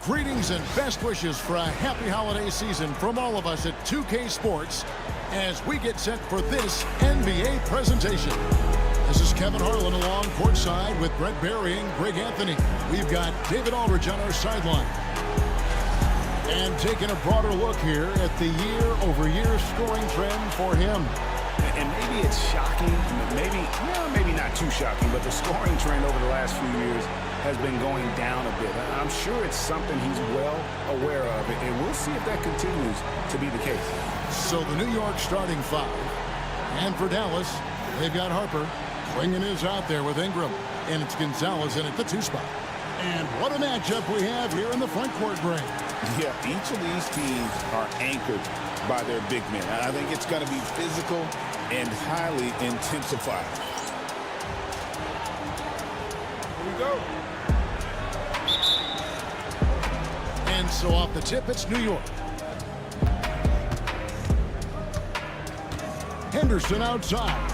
Greetings and best wishes for a happy holiday season from all of us at 2K Sports as we get set for this NBA presentation. This is Kevin Harlan along courtside with Brett Barry and Greg Anthony. We've got David Aldridge on our sideline. And taking a broader look here at the year-over-year scoring trend for him. And maybe it's shocking, maybe not too shocking, but the scoring trend over the last few years has been going down a bit. I'm sure it's something he's well aware of, and we'll see if that continues to be the case. So the New York starting five. And for Dallas, they've got Harper. Swinging is out there with Ingram. And it's Gonzalez in at the 2 spot. And what a matchup we have here in the front court, Greg. Yeah, each of these teams are anchored by their big men. I think it's going to be physical and highly intensified. Here we go. And so off the tip, it's New York. Henderson outside.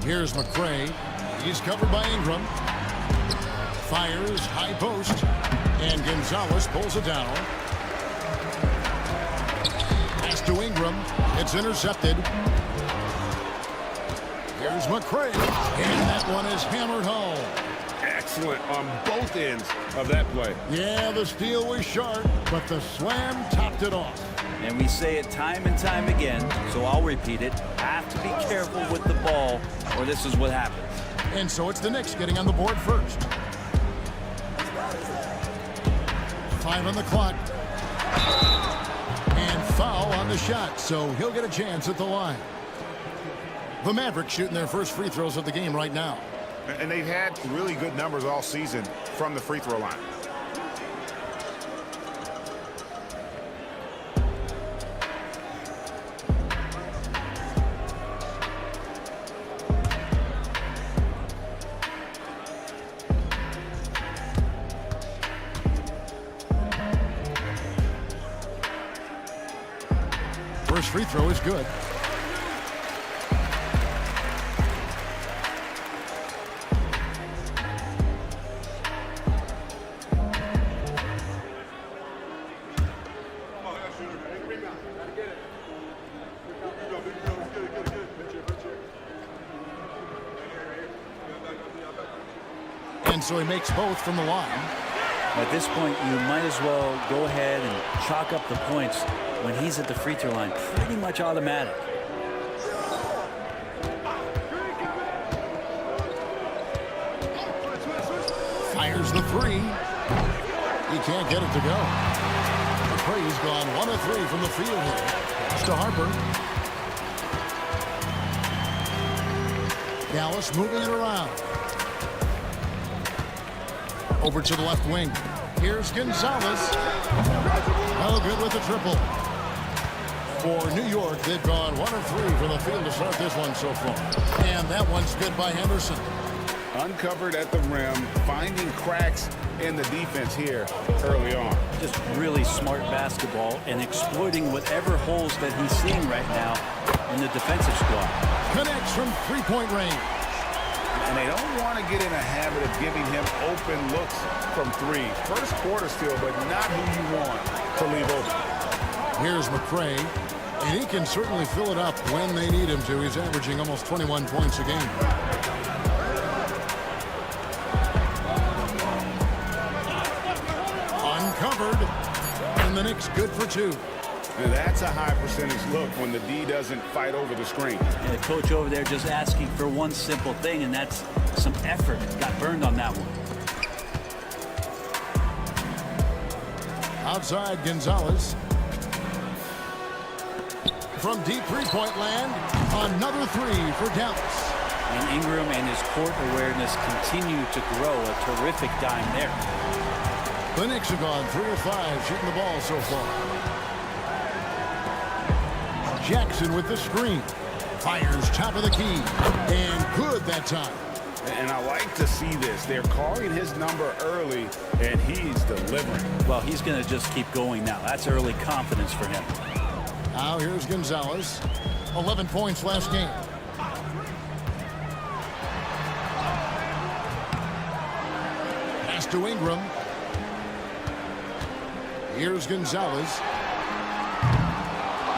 Here's McCray. He's covered by Ingram. Fires, high post. And Gonzalez pulls it down. Pass to Ingram. It's intercepted. Here's McCray. And that one is hammered home. Excellent on both ends of that play. Yeah, the steal was sharp, but the slam topped it off. And we say it time and time again, so I'll repeat it. Have to be careful with the ball, or this is what happens. And so it's the Knicks getting on the board first. 5 on the clock. And foul on the shot, so he'll get a chance at the line. The Mavericks shooting their first free throws of the game right now. And they've had really good numbers all season from the free throw line. First free throw is good. And so he makes both from the line. At this point, you might as well go ahead and chalk up the points when he's at the free throw line. Pretty much automatic. Fires the three. He can't get it to go. McCray's gone 1 of 3 from the field here. It's to Harper. Dallas moving it around. Over to the left wing. Here's Gonzalez. Oh, good with the triple. For New York, they've gone 1 of 3 from the field to start this one so far. And that one's good by Henderson. Uncovered at the rim, finding cracks in the defense here early on. Just really smart basketball and exploiting whatever holes that he's seeing right now in the defensive squad. Connects from three-point range. And they don't want to get in a habit of giving him open looks from 3. First quarter still, but not who you want to leave open. Here's McCray, and he can certainly fill it up when they need him to. He's averaging almost 21 points a game. Uncovered, and the Knicks good for 2. Now that's a high percentage look when the D doesn't fight over the screen. And the coach over there just asking for one simple thing, and that's some effort. Got burned on that one. Outside Gonzalez. From deep three-point land, another 3 for Dallas. And Ingram and his court awareness continue to grow. A terrific dime there. The Knicks have gone 3 of 5 shooting the ball so far. Jackson with the screen. Fires top of the key. And good that time. And I like to see this. They're calling his number early, and he's delivering. Well, he's going to just keep going now. That's early confidence for him. Now here's Gonzalez. 11 points last game. to Ingram. Here's Gonzalez.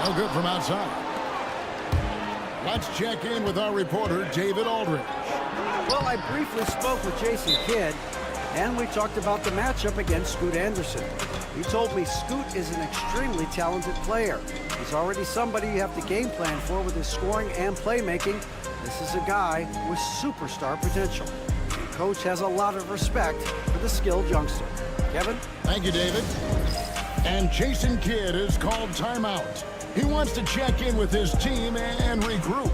No good from outside. Let's check in with our reporter, David Aldridge. Well, I briefly spoke with Jason Kidd, and we talked about the matchup against Scoot Anderson. He told me Scoot is an extremely talented player. He's already somebody you have to game plan for with his scoring and playmaking. This is a guy with superstar potential. The coach has a lot of respect for the skilled youngster. Kevin? Thank you, David. And Jason Kidd has called timeout. He wants to check in with his team and regroup.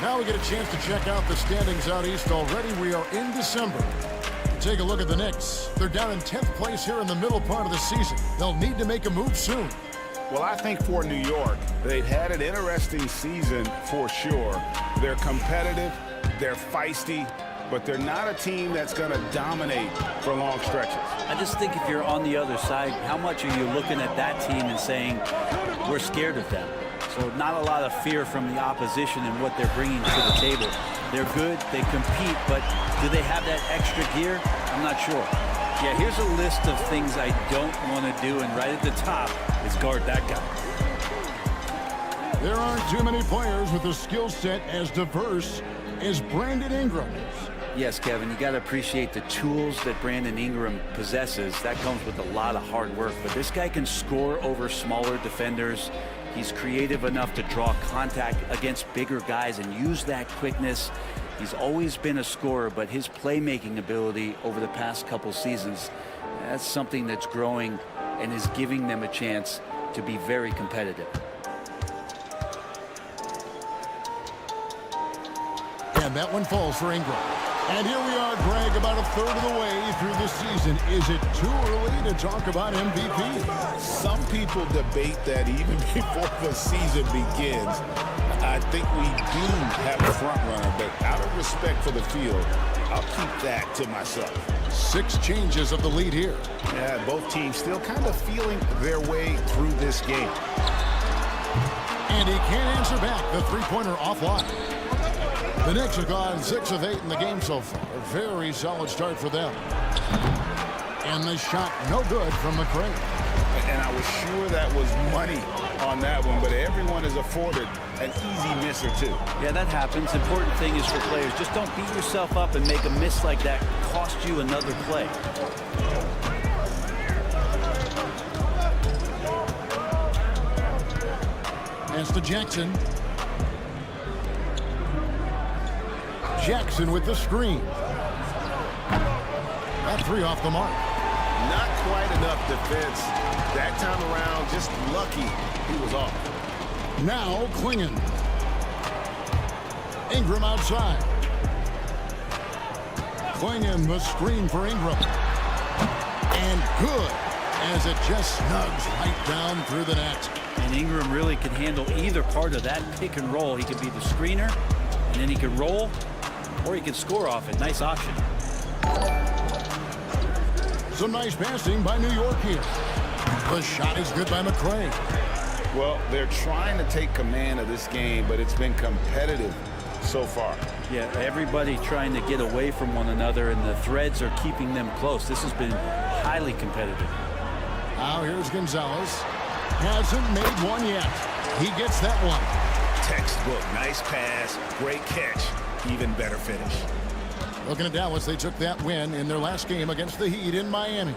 Now we get a chance to check out the standings out east already. We are in December. Take a look at the Knicks. They're down in 10th place here in the middle part of the season. They'll need to make a move soon. Well, I think for New York, they've had an interesting season for sure. They're competitive, they're feisty, but they're not a team that's going to dominate for long stretches. I just think if you're on the other side, how much are you looking at that team and saying, we're scared of them? So not a lot of fear from the opposition and what they're bringing to the table. They're good, they compete, but do they have that extra gear? I'm not sure. Yeah, here's a list of things I don't want to do, and right at the top is guard that guy. There aren't too many players with a skill set as diverse as Brandon Ingram's. Yes, Kevin, you got to appreciate the tools that Brandon Ingram possesses. That comes with a lot of hard work, but this guy can score over smaller defenders. He's creative enough to draw contact against bigger guys and use that quickness. He's always been a scorer, but his playmaking ability over the past couple seasons, that's something that's growing and is giving them a chance to be very competitive. And that one falls for Ingram. And here we are, Greg, about a third of the way through the season. Is it too early to talk about MVP? Some people debate that even before the season begins. I think we do have a front runner, but out of respect for the field, I'll keep that to myself. 6 changes of the lead here. Yeah, both teams still kind of feeling their way through this game. And he can't answer back. The three-pointer offline. The Knicks have gone 6 of 8 in the game so far. A very solid start for them. And the shot no good from McCray. And I was sure that was money on that one, but everyone is afforded an easy miss or two. Yeah, that happens. Important thing is for players, just don't beat yourself up and make a miss like that cost you another play. Pass to Jackson. Jackson with the screen. That 3 off the mark. Not quite enough defense. That time around, just lucky he was off. Now Klingon. Ingram outside. Klingon the screen for Ingram. And good as it just snugs right down through the net. And Ingram really can handle either part of that pick and roll. He can be the screener, and then he can roll, or he can score off it. Nice option. Some nice passing by New York here. The shot is good by McCray. Well, they're trying to take command of this game, but it's been competitive so far. Yeah, everybody trying to get away from one another, and the threads are keeping them close. This has been highly competitive. Now here's Gonzalez. Hasn't made one yet. He gets that one. Textbook. Nice pass. Great catch. Even better finish. Looking at Dallas, they took that win in their last game against the Heat in Miami.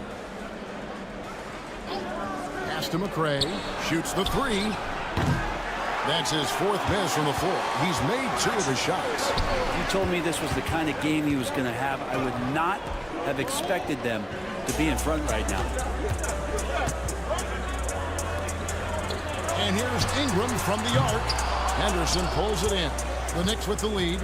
Pass to McRae. Shoots the three. That's his fourth miss from the floor. He's made 2 of his shots. If you told me this was the kind of game he was going to have, I would not have expected them to be in front right now. And here's Ingram from the arc. Henderson pulls it in. The Knicks with the lead.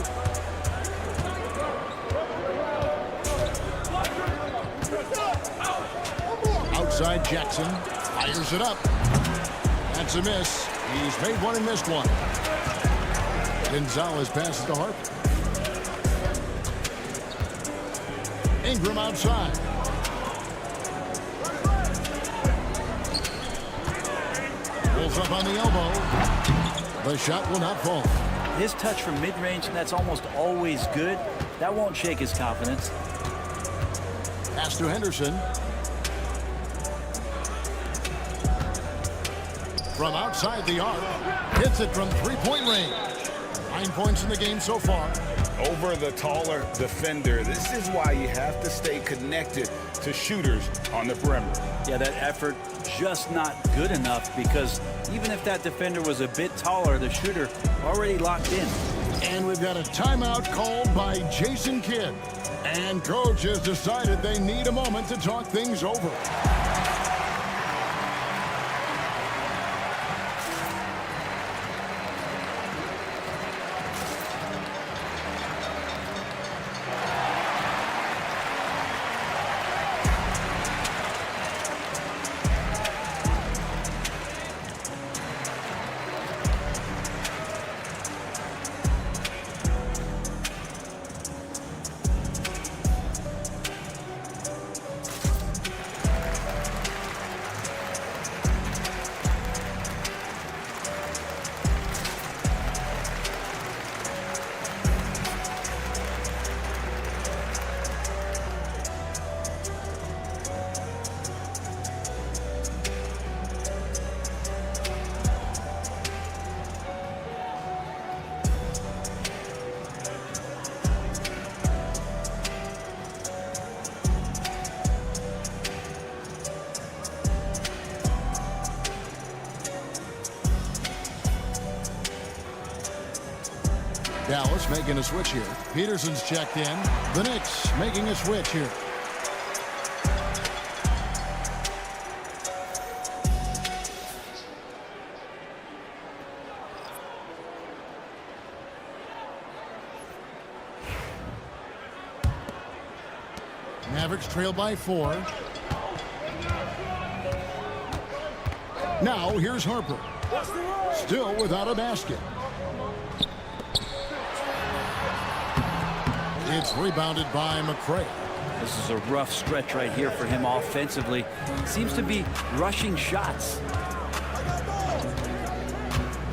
Outside Jackson. Fires it up. That's a miss. He's made one and missed one. Gonzalez passes to Harper. Ingram outside. Pulls up on the elbow. The shot will not fall. His touch from mid-range, that's almost always good. That won't shake his confidence. Pass to Henderson. From outside the arc. Hits it from three-point range. 9 points in the game so far. Over the taller defender. This is why you have to stay connected to shooters on the perimeter. Yeah, that effort just not good enough, because even if that defender was a bit taller, the shooter already locked in. And we've got a timeout called by Jason Kidd. And coach has decided they need a moment to talk things over. Dallas making a switch here. Peterson's checked in. The Knicks making a switch here. Mavericks trail by 4. Now here's Harper. Still without a basket. It's rebounded by McRae. This is a rough stretch right here for him offensively. Seems to be rushing shots.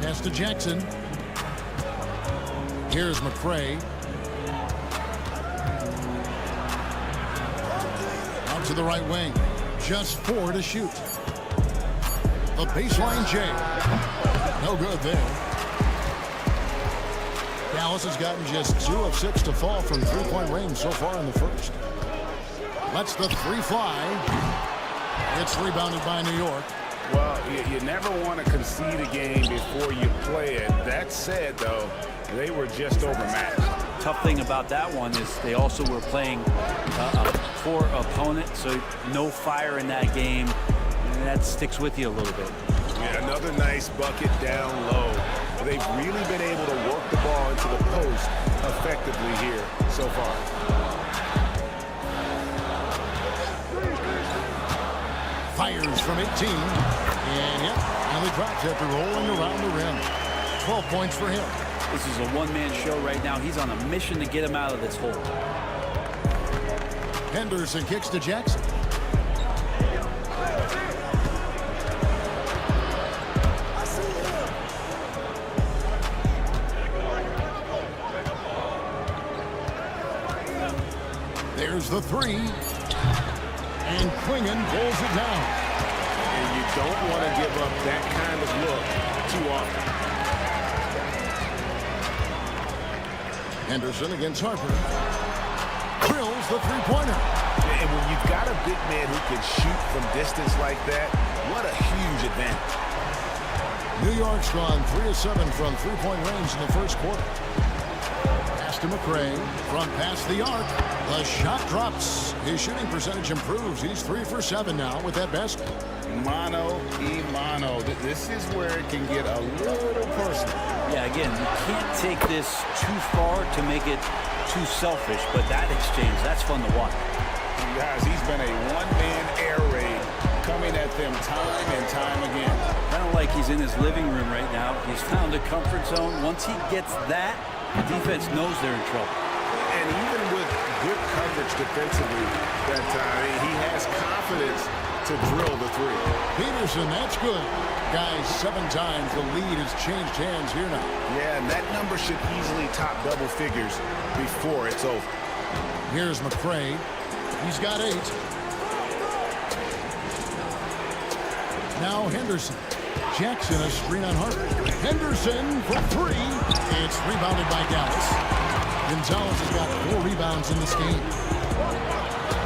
Pass to Jackson. Here's McRae. Out to the right wing. Just 4 to shoot. The baseline J. No good there. Dallas has gotten just 2 of 6 to fall from three-point range so far in the first. Lets the 3 fly. It's rebounded by New York. Well, you never want to concede a game before you play it. That said, though, they were just overmatched. Tough thing about that one is they also were playing a poor opponent, so no fire in that game, and that sticks with you a little bit. Yeah, another nice bucket down low. They've really been able to work the ball into the post effectively here so far. Fires from 18. And yep, finally drops after rolling around the rim. 12 points for him. This is a one-man show right now. He's on a mission to get him out of this hole. Henderson kicks to Jackson. There's the 3. And Klingon pulls it down. And you don't want to give up that kind of look too often. Henderson against Harper. Drills the three-pointer. And when you've got a big man who can shoot from distance like that, what a huge advantage. New York's gone 3 of 7 from three-point range in the first quarter. Pass to McRae. Front past the arc. The shot drops. His shooting percentage improves. He's 3 for 7 now with that basket. Mano y mano. This is where it can get a little personal. Yeah, again, you can't take this too far to make it too selfish, but that exchange, that's fun to watch. Guys, he's been a one-man air raid coming at them time and time again. Kind of like he's in his living room right now. He's found a comfort zone. Once he gets that, the defense knows they're in trouble. And even with good coverage defensively that time, he has confidence to drill the three. Peterson, that's good. Guys, 7 times the lead has changed hands here now. Yeah, and that number should easily top double figures before it's over. Here's McRae. He's got 8. Now Henderson. Jackson a screen on Harper. Henderson for 3. It's rebounded by Dallas. Gonzalez has got 4 rebounds in this game.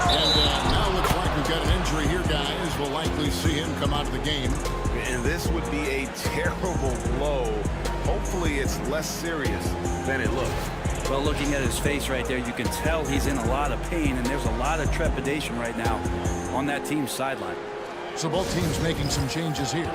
And now looks like we've got an injury here, guys. We'll likely see him come out of the game. And this would be a terrible blow. Hopefully it's less serious than it looks. Well, looking at his face right there, you can tell he's in a lot of pain, and there's a lot of trepidation right now on that team's sideline. So both teams making some changes here.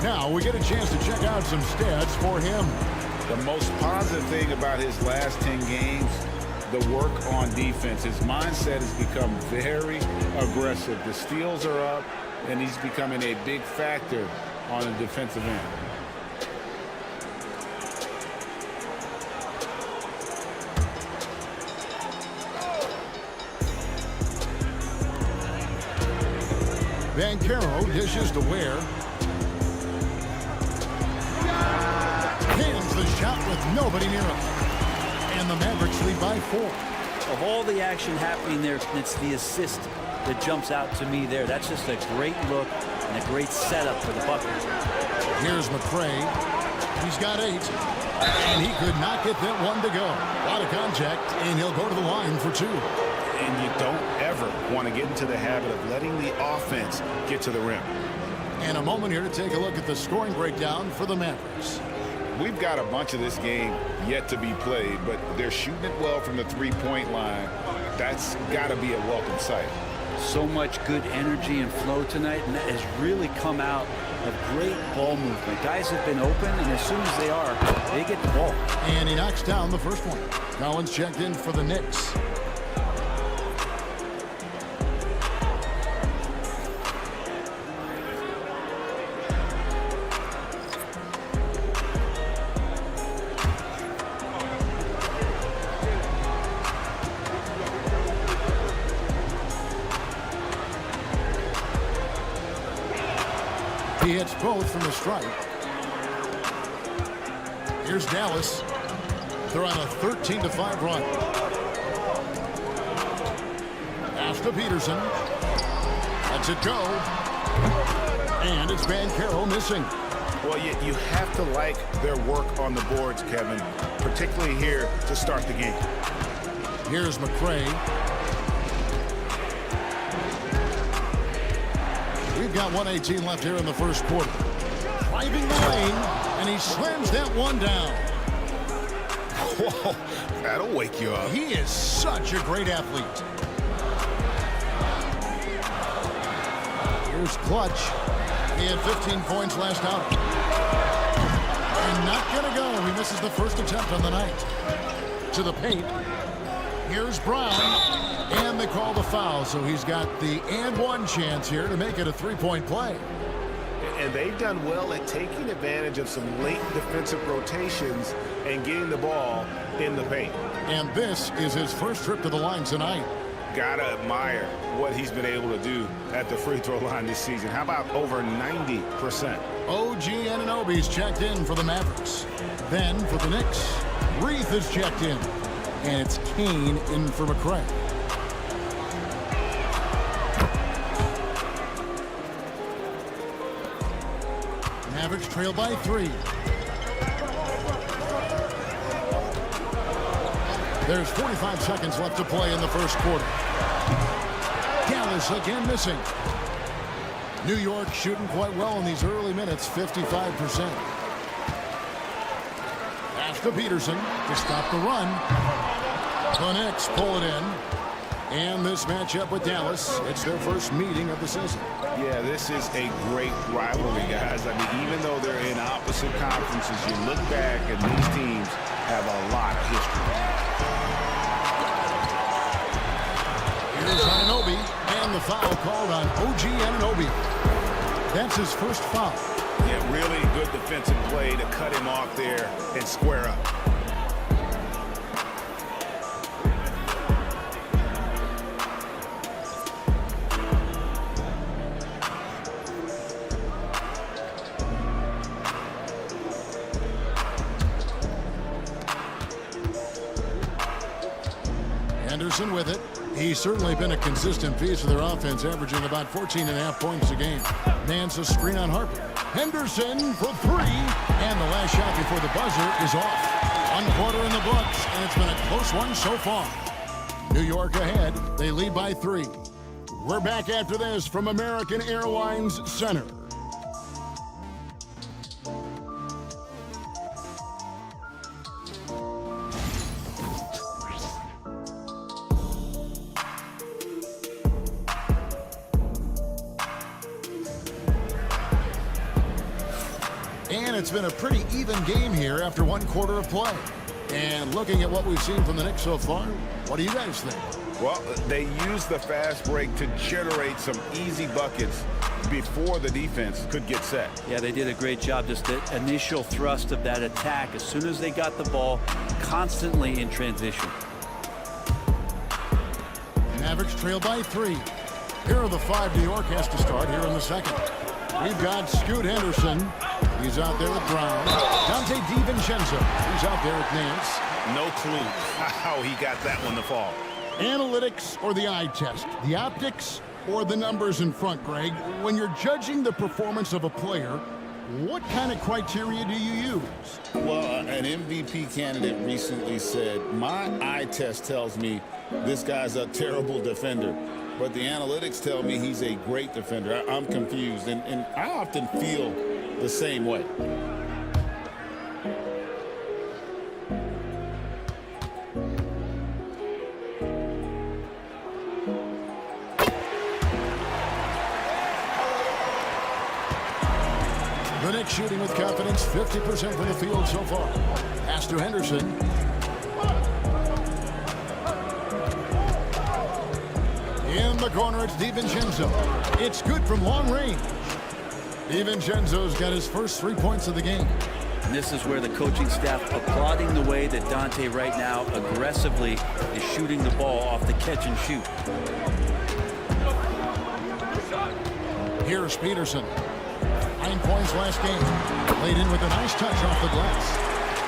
Now we get a chance to check out some stats for him. The most positive thing about his last 10 games, the work on defense. His mindset has become very aggressive. The steals are up, and he's becoming a big factor on the defensive end. Banchero dishes to Ware. Hands the shot with nobody near him. And the Mavericks lead by 4. Of all the action happening there, it's the assist that jumps out to me there. That's just a great look and a great setup for the Buckets. Here's McRae. He's got 8. And he could not get that one to go. A lot of contact, and he'll go to the line for 2. And you don't ever want to get into the habit of letting the offense get to the rim. And a moment here to take a look at the scoring breakdown for the Mavericks. We've got a bunch of this game yet to be played, but they're shooting it well from the three-point line. That's got to be a welcome sight. So much good energy and flow tonight, and that has really come out of great ball movement. Guys have been open, and as soon as they are, they get the ball. And he knocks down the first one. Collins checked in for the Knicks. He hits both from the stripe. Here's Dallas. They're on a 13-5 run. Pass to Peterson. Lets it go. And it's Banchero missing. Well, you have to like their work on the boards, Kevin, particularly here to start the game. Here's McCray. We've got 1:18 left here in the first quarter. Driving the lane, and he slams that one down. Whoa, that'll wake you up. He is such a great athlete. Here's Clutch. He had 15 points last out. And not going to go. He misses the first attempt on the night. To the paint. Here's Brown. And they call the foul, so he's got the and one chance here to make it a three-point play. And they've done well at taking advantage of some late defensive rotations and getting the ball in the paint. And this is his first trip to the line tonight. Gotta admire what he's been able to do at the free throw line this season. How about over 90%? OG Anunoby's checked in for the Mavericks. Then for the Knicks, Reith is checked in. And it's Kane in for McCray. Mavericks trail by 3. There's 45 seconds left to play in the first quarter. Dallas again missing. New York shooting quite well in these early minutes, 55%. Pass to Peterson to stop the run. The Knicks pull it in. And this matchup with Dallas, it's their first meeting of the season. Yeah, this is a great rivalry, guys. I mean, even though they're in opposite conferences, you look back and these teams have a lot of history. Here's Anunoby, and the foul called on OG Anunoby. That's his first foul. Yeah, really good defensive play to cut him off there and square up. Henderson with it. He's certainly been a consistent piece of their offense, averaging about 14.5 points a game. Nance a screen on Harper. Henderson for 3. And the last shot before the buzzer is off. 1 quarter in the books, and it's been a close one so far. New York ahead. They lead by 3. We're back after this from American Airlines Center. And it's been a pretty even game here after 1 quarter of play. And looking at what we've seen from the Knicks so far, what do you guys think? Well, they used the fast break to generate some easy buckets before the defense could get set. Yeah, they did a great job. Just the initial thrust of that attack, as soon as they got the ball, constantly in transition. Mavericks trail by 3. Here are the 5 New York has to start here in the second. We've got Scoot Henderson. He's out there with Brown. Dante DiVincenzo. He's out there with Nance. No clue how he got that one to fall. Analytics or the eye test? The optics or the numbers in front, Greg? When you're judging the performance of a player, what kind of criteria do you use? Well, an MVP candidate recently said, my eye test tells me this guy's a terrible defender, but the analytics tell me he's a great defender. I'm confused, and I often feel the same way. The Knicks shooting with confidence, 50% from the field so far. Pass to Henderson. In the corner, it's DiVincenzo. It's good from long range. DiVincenzo's got his first 3 points of the game. And this is where the coaching staff applauding the way that Dante right now aggressively is shooting the ball off the catch and shoot. Here's Peterson. 9 points last game. Laid in with a nice touch off the glass.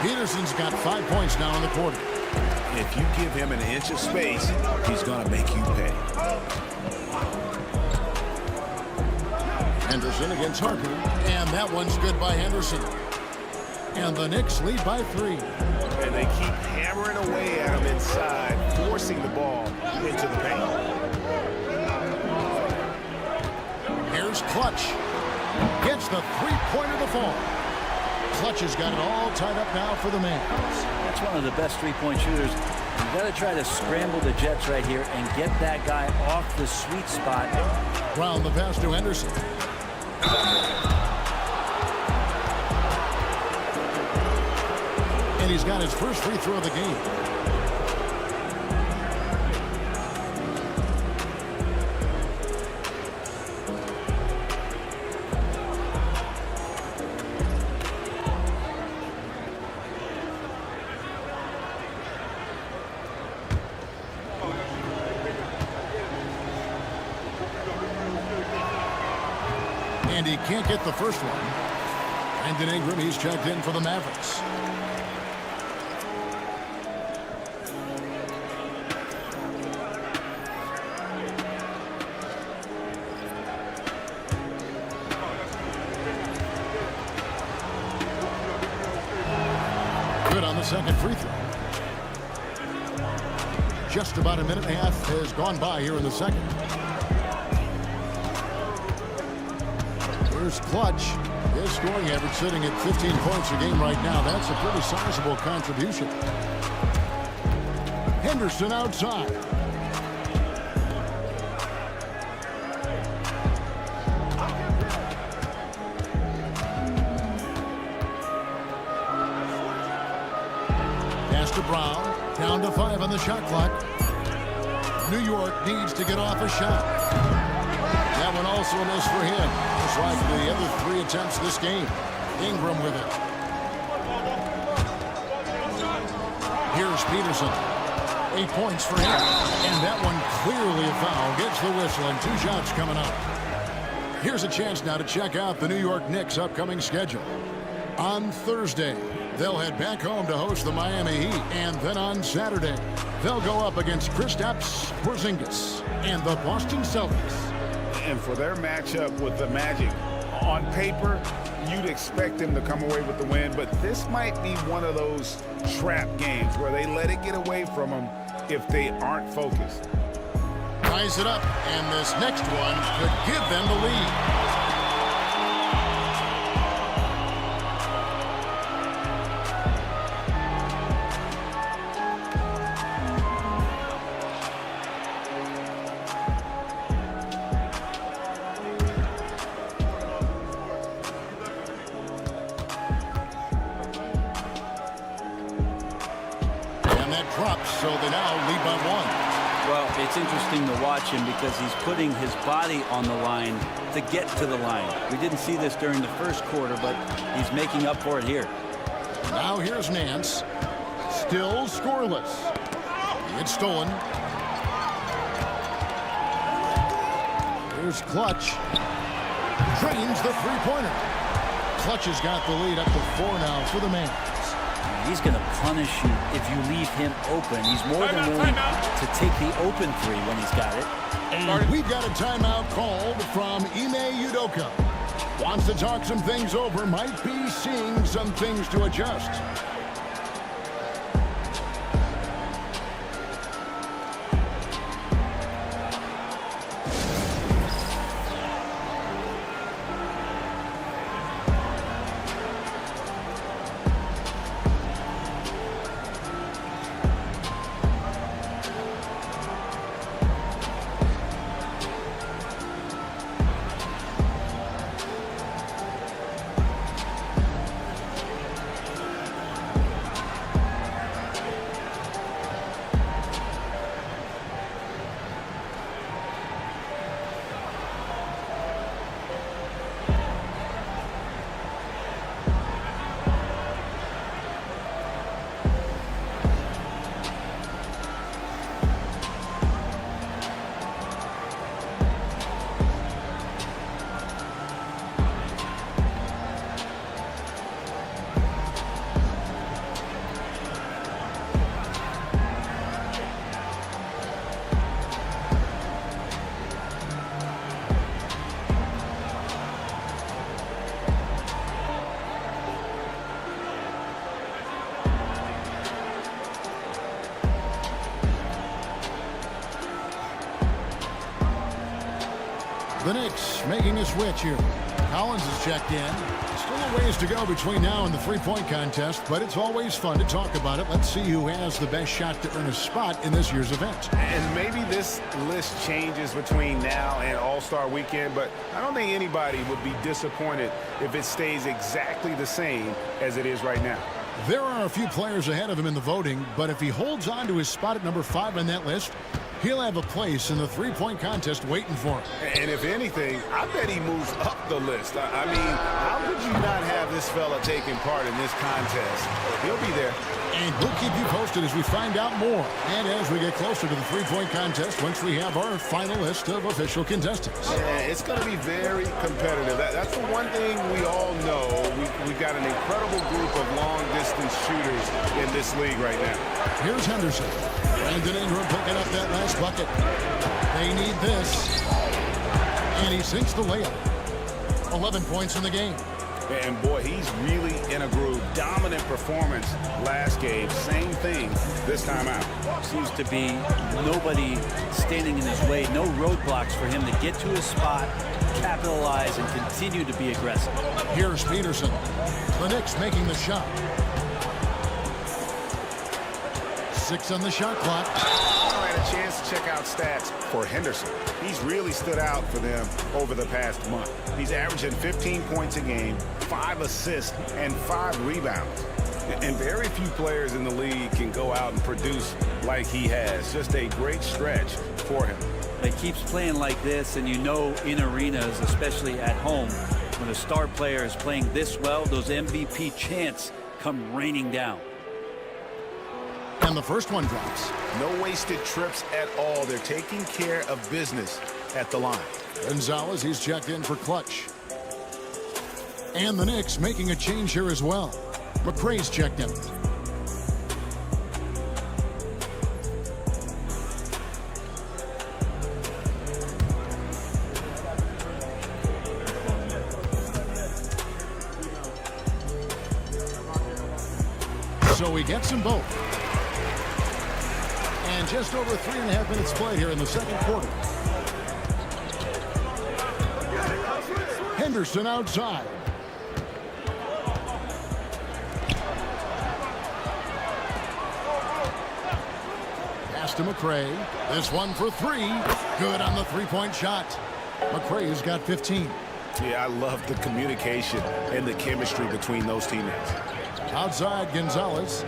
Peterson's got 5 points now in the quarter. If you give him an inch of space, he's going to make you pay. Henderson against Harper, and that one's good by Henderson. And the Knicks lead by 3. And they keep hammering away at him inside, forcing the ball into the paint. Here's Clutch. Gets the three-pointer to fall. Clutch has got it all tied up now for the Mavs. That's one of the best three-point shooters. You've got to try to scramble the Jets right here and get that guy off the sweet spot. Brown the pass to Henderson. And he's got his first free throw of the game. And he can't get the first one. Brandon Ingram, he's checked in for the Mavericks. Good on the second free throw. Just about a minute and a half has gone by here in the second. Here's Clutch. His scoring average sitting at 15 points a game right now. That's a pretty sizable contribution. Henderson outside. Pass to Brown. Down to 5 on the shot clock. New York needs to get off a shot. That one also a miss for him. Just like the other 3 attempts this game. Ingram with it. Here's Peterson. 8 points for him. And that one clearly a foul. Gets the whistle and 2 shots coming up. Here's a chance now to check out the New York Knicks' upcoming schedule. On Thursday, they'll head back home to host the Miami Heat. And then on Saturday, they'll go up against Kristaps Porzingis and the Boston Celtics. And for their matchup with the Magic, on paper, you'd expect them to come away with the win, but this might be one of those trap games where they let it get away from them if they aren't focused. Ties it up, and this next one could give them the lead. So they now lead by 1. Well, it's interesting to watch him because he's putting his body on the line to get to the line. We didn't see this during the first quarter, but he's making up for it here. Now here's Nance. Still scoreless. It's stolen. Here's Clutch. Drains the three-pointer. Clutch has got the lead up to 4 now for the Mavs. He's going to punish you if you leave him open. He's more than willing to take the open 3 when he's got it. And we've got a timeout called from Ime Udoka. Wants to talk some things over. Might be seeing some things to adjust. The Knicks making a switch here. Collins is checked in. Still a ways to go between now and the three-point contest, but it's always fun to talk about it. Let's see who has the best shot to earn a spot in this year's event. And maybe this list changes between now and All-Star Weekend, but I don't think anybody would be disappointed if it stays exactly the same as it is right now. There are a few players ahead of him in the voting, but if he holds on to his spot at number 5 on that list, he'll have a place in the three-point contest waiting for him. And if anything, I bet he moves up the list. I mean, how could you not have this fella taking part in this contest? He'll be there. And we'll keep you posted as we find out more. And as we get closer to the three-point contest, once we have our final list of official contestants. Yeah, it's going to be very competitive. That's the one thing we all know. We've got an incredible group of long-distance shooters in this league right now. Here's Henderson. Brandon Ingram picking up that last bucket. They need this. And he sinks the layup. 11 points in the game. And boy, he's really in a groove. Dominant performance last game. Same thing this time out. Seems to be nobody standing in his way. No roadblocks for him to get to his spot, capitalize, and continue to be aggressive. Here's Peterson. The Knicks making the shot. 6 on the shot clock. I had a chance to check out stats for Henderson. He's really stood out for them over the past month. He's averaging 15 points a game, 5 assists, and 5 rebounds. And very few players in the league can go out and produce like he has. Just a great stretch for him. He keeps playing like this, and you know in arenas, especially at home, when a star player is playing this well, those MVP chants come raining down. And the first one drops. No wasted trips at all. They're taking care of business at the line. Gonzalez, he's checked in for clutch. And the Knicks making a change here as well. McRae's checked in. So he gets them both. And just over 3.5 minutes played here in the second quarter. Henderson outside. Pass to McRae. This one for 3. Good on the three-point shot. McRae's got 15. Yeah, I love the communication and the chemistry between those teammates. Outside, Gonzalez.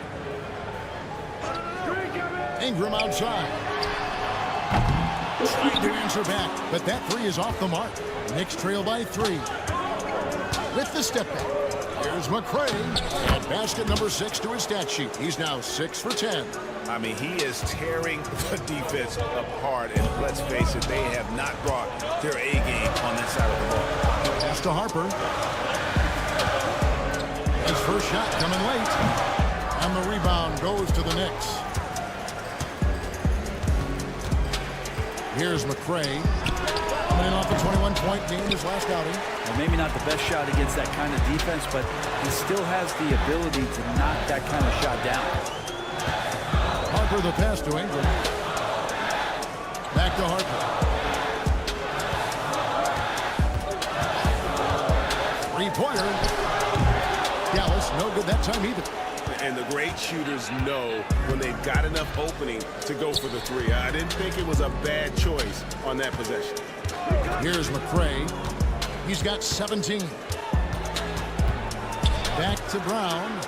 Ingram outside. Trying to answer back, but that 3 is off the mark. Knicks trail by 3. With the step back, here's McRae. And basket number 6 to his stat sheet. He's now 6 for 10. I mean, he is tearing the defense apart. And let's face it, they have not brought their A game on that side of the ball. Pass to Harper. His first shot coming late. And the rebound goes to the Knicks. Here's McRae. Coming in off a 21-point game his last outing. Well, maybe not the best shot against that kind of defense, but he still has the ability to knock that kind of shot down. Harper the pass to Ingram. Back to Harper. 3-pointer. Dallas, no good that time either. And the great shooters know when they've got enough opening to go for the 3. I didn't think it was a bad choice on that possession. Here's McRae. He's got 17. Back to Brown.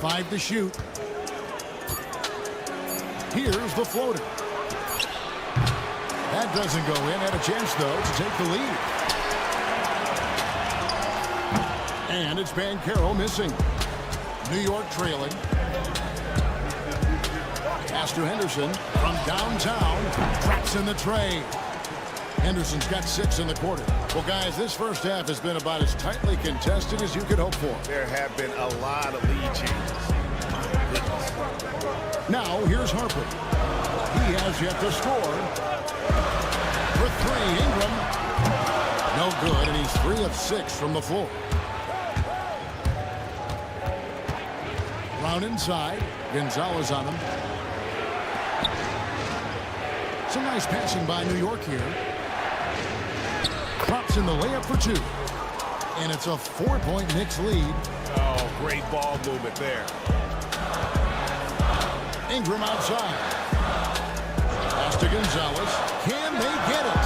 5 to shoot. Here's the floater. That doesn't go in. Had a chance, though, to take the lead. And it's Banchero missing. New York trailing. Pass to Henderson from downtown. Traps in the tray. Henderson's got 6 in the quarter. Well, guys, this first half has been about as tightly contested as you could hope for. There have been a lot of lead changes. My goodness. Now, here's Harper. He has yet to score. For 3, Ingram. No good, and he's 3 of 6 from the floor. Brown inside. Gonzalez on him. Some nice passing by New York here. puts in the layup for two. And it's a 4-point Knicks lead. Oh, great ball movement there. Ingram outside. Pass to Gonzalez. Can they get it?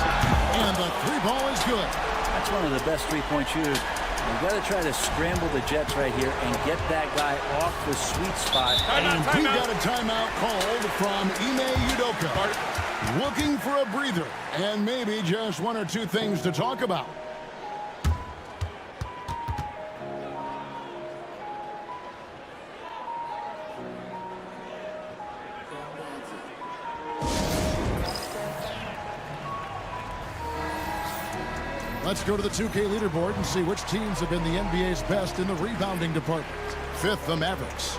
And the three ball is good. That's one of the best three-point shooters. You've got to try to scramble the Jets right here and get that guy off the sweet spot. And we got a timeout called from Ime Udoka. Looking for a breather and maybe just one or two things to talk about. Let's go to the 2K leaderboard and see which teams have been the NBA's best in the rebounding department. Fifth, the Mavericks.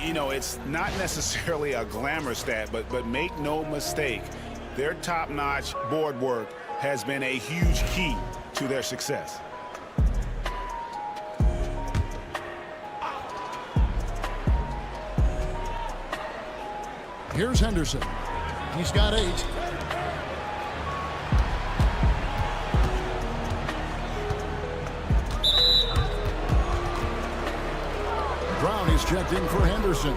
You know, it's not necessarily a glamour stat, but make no mistake, their top-notch board work has been a huge key to their success. Here's Henderson. He's got 8. Brown is checked in for Henderson.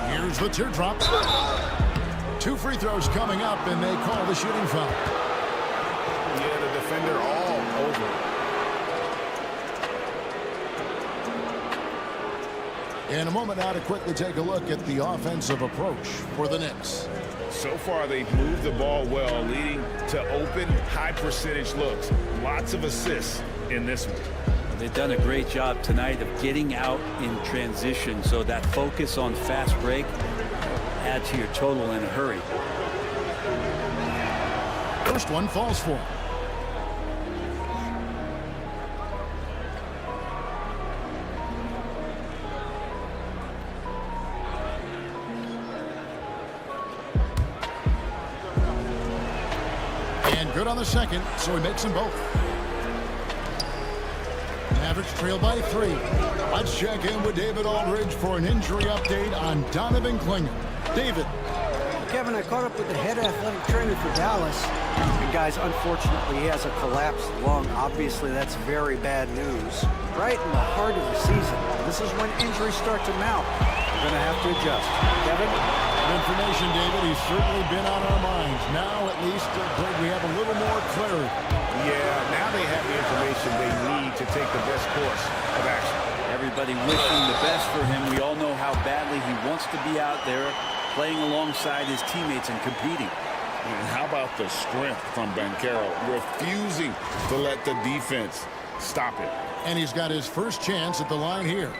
Here's the teardrop. 2 free throws coming up, and they call the shooting foul. Yeah, the defender all over it. In a moment now to quickly take a look at the offensive approach for the Knicks. So far, they've moved the ball well, leading to open, high-percentage looks. Lots of assists in this one. They've done a great job tonight of getting out in transition, so that focus on fast break add to your total in a hurry. First one falls for him. And good on the second, so he makes them both. Mavericks trail by 3. Let's check in with David Aldridge for an injury update on Donovan Klinger. David. Kevin, I caught up with the head athletic trainer for Dallas. And guys, unfortunately, he has a collapsed lung. Obviously, that's very bad news. Right in the heart of the season. This is when injuries start to mount. We're going to have to adjust. Kevin? Good information, David. He's certainly been on our minds. Now, at least, we have a little more clarity. Yeah, now they have the information they need to take the best course of action. Everybody wishing the best for him. We all know how badly he wants to be out there playing alongside his teammates and competing. And how about the strength from Banchero, refusing to let the defense stop it. And he's got his first chance at the line here.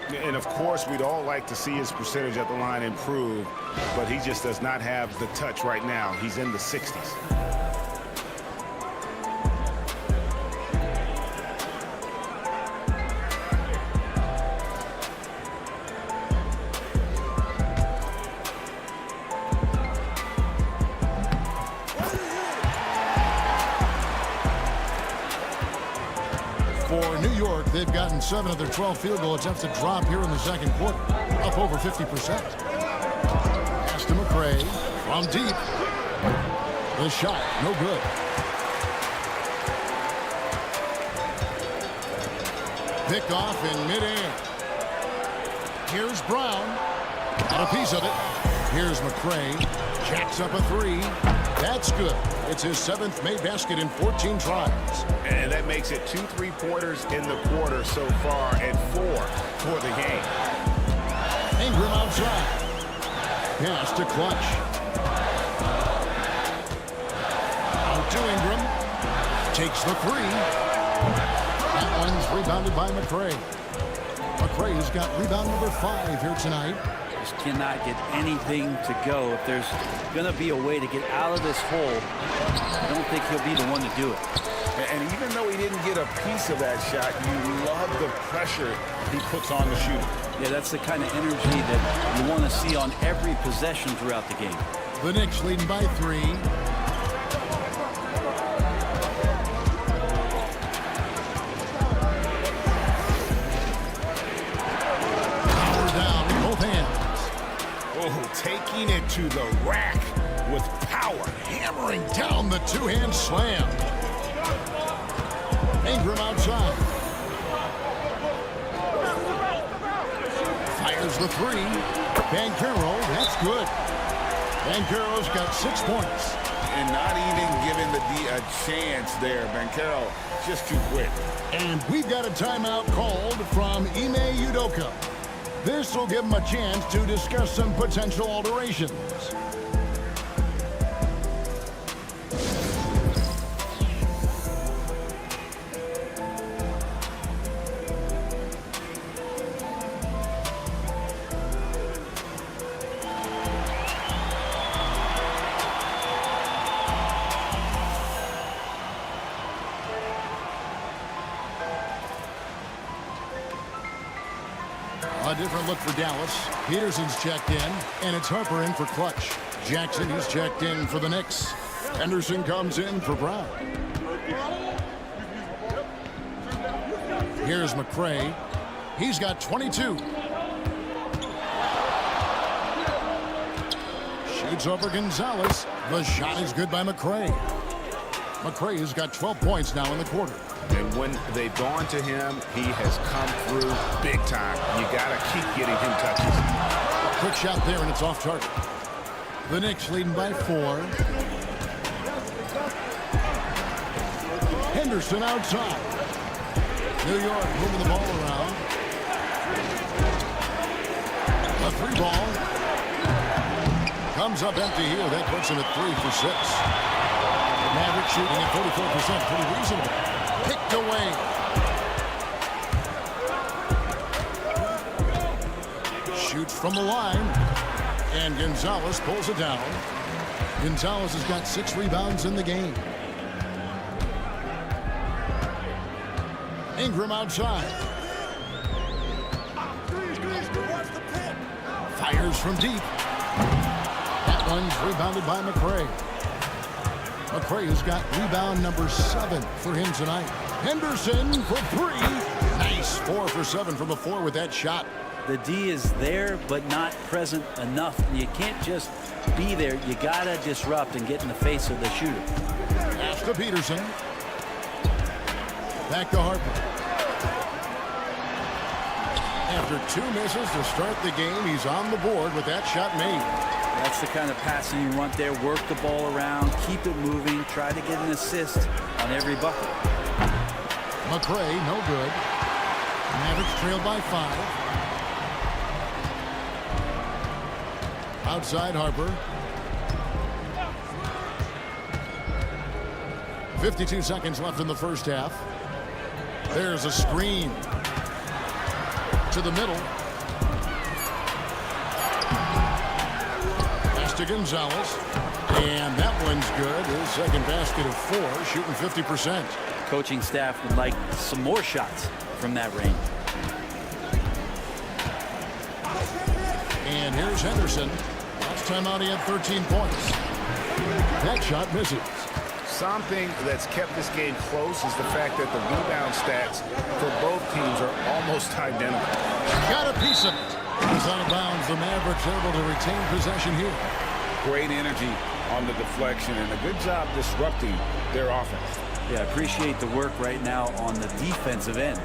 And, of course, we'd all like to see his percentage at the line improve, but he just does not have the touch right now. He's in the 60s. For New York, they've gotten 7 of their 12 field goal attempts to drop here in the second quarter, up over 50%. Pass to McRae from deep. The shot, no good. Pick off in midair. Here's Brown. Got a piece of it. Here's McRae. Jacks up a 3. That's good. It's his 7th made basket in 14 tries. And that makes it 2 3-pointers in the quarter so far and 4 for the game. Ingram outside. Pass to Clutch. Out to Ingram. Takes the 3. That one's rebounded by McRae. McRae has got rebound number 5 here tonight. Just cannot get anything to go. If there's going to be a way to get out of this hole, I don't think he'll be the one to do it. And even though he didn't get a piece of that shot, you love the pressure he puts on the shooter. Yeah, that's the kind of energy that you want to see on every possession throughout the game. The Knicks leading by 3. Power down with both hands. Oh, taking it to the rack with power. Hammering down the two-hand slam. Ingram outside. Fires the 3. Banchero, that's good. Banchero's got 6 points. And not even giving the D a chance there. Banchero just too quick. And we've got a timeout called from Ime Udoka. This will give him a chance to discuss some potential alterations. A different look for Dallas. Peterson's checked in, and it's Harper in for clutch. Jackson, he's checked in for the Knicks. Henderson comes in for Brown. Here's McCray. He's got 22. Shoots over Gonzalez. The shot is good by McCray. McCray has got 12 points now in the quarter. And when they've gone to him, he has come through big time. You got to keep getting him touches. Quick shot there, and it's off target. The Knicks leading by 4. Henderson outside. New York moving the ball around. A 3 ball. Comes up empty here. That puts him at 3 for 6. The Mavericks shooting at 44%. Pretty reasonable. Picked away. Shoots from the line. And Gonzalez pulls it down. Gonzalez has got 6 rebounds in the game. Ingram outside. Fires from deep. That one's rebounded by McCray. McCray has got rebound number 7 for him tonight. Henderson for 3. Nice 4 for 7 from the floor with that shot. The D is there, but not present enough. You can't just be there. You got to disrupt and get in the face of the shooter. Pass to Peterson. Back to Harper. After 2 misses to start the game, he's on the board with that shot made. That's the kind of passing you want there. Work the ball around, keep it moving, try to get an assist on every bucket. McCray, no good. Mavericks trailed by 5. Outside Harper. 52 seconds left in the first half. There's a screen. To the middle. Pass to Gonzalez. And that one's good. His second basket of 4, shooting 50%. Coaching staff would like some more shots from that range. And here's Henderson. Last time out he had 13 points. That shot misses. Something that's kept this game close is the fact that the rebound stats for both teams are almost identical. Got a piece of it. He's out of bounds. The Mavericks able to retain possession here. Great energy on the deflection and a good job disrupting their offense. Yeah, I appreciate the work right now on the defensive end.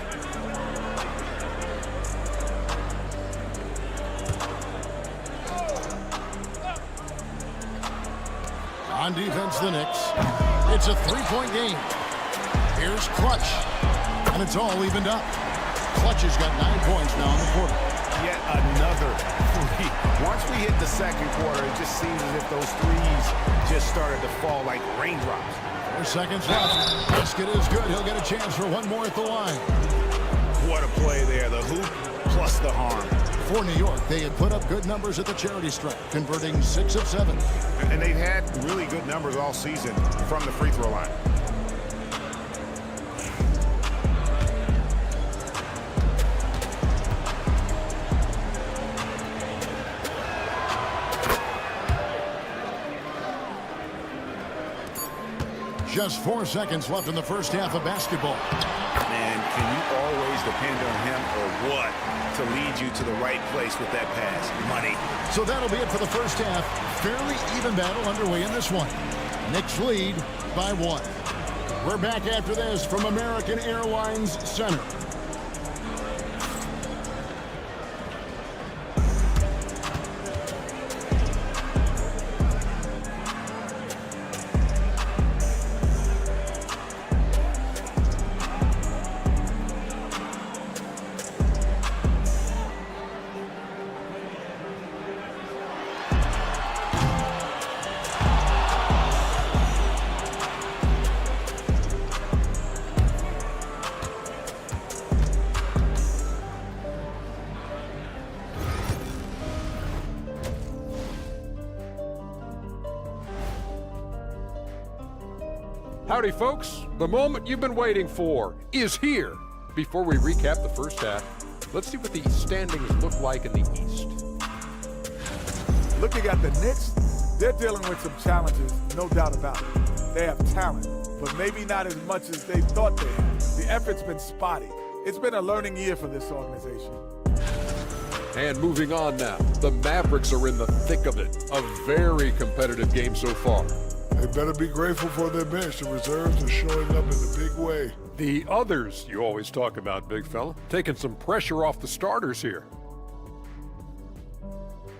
On defense, the Knicks. It's a 3-point game. Here's Clutch. And it's all evened up. Clutch has got 9 points now in the quarter. Yet another 3. Once we hit the second quarter, it just seems as if those threes just started to fall like raindrops. 4 seconds left. Basket is good. He'll get a chance for one more at the line. What a play there. The hoop plus the harm. For New York, they had put up good numbers at the charity stripe, converting 6 of 7. And they've had really good numbers all season from the free throw line. Just 4 seconds left in the first half of basketball. Man, can you always depend on him or what to lead you to the right place with that pass? Money. So that'll be it for the first half. Fairly even battle underway in this one. Knicks lead by 1. We're back after this from American Airlines Center. Howdy, folks. The moment you've been waiting for is here. Before we recap the first half, let's see what the standings look like in the East. Looking at the Knicks, they're dealing with some challenges, no doubt about it. They have talent, but maybe not as much as they thought they had. The effort's been spotty. It's been a learning year for this organization. And moving on now, the Mavericks are in the thick of it. A very competitive game so far. They better be grateful for their bench. The reserves are showing up in a big way. The others you always talk about, big fella, taking some pressure off the starters here.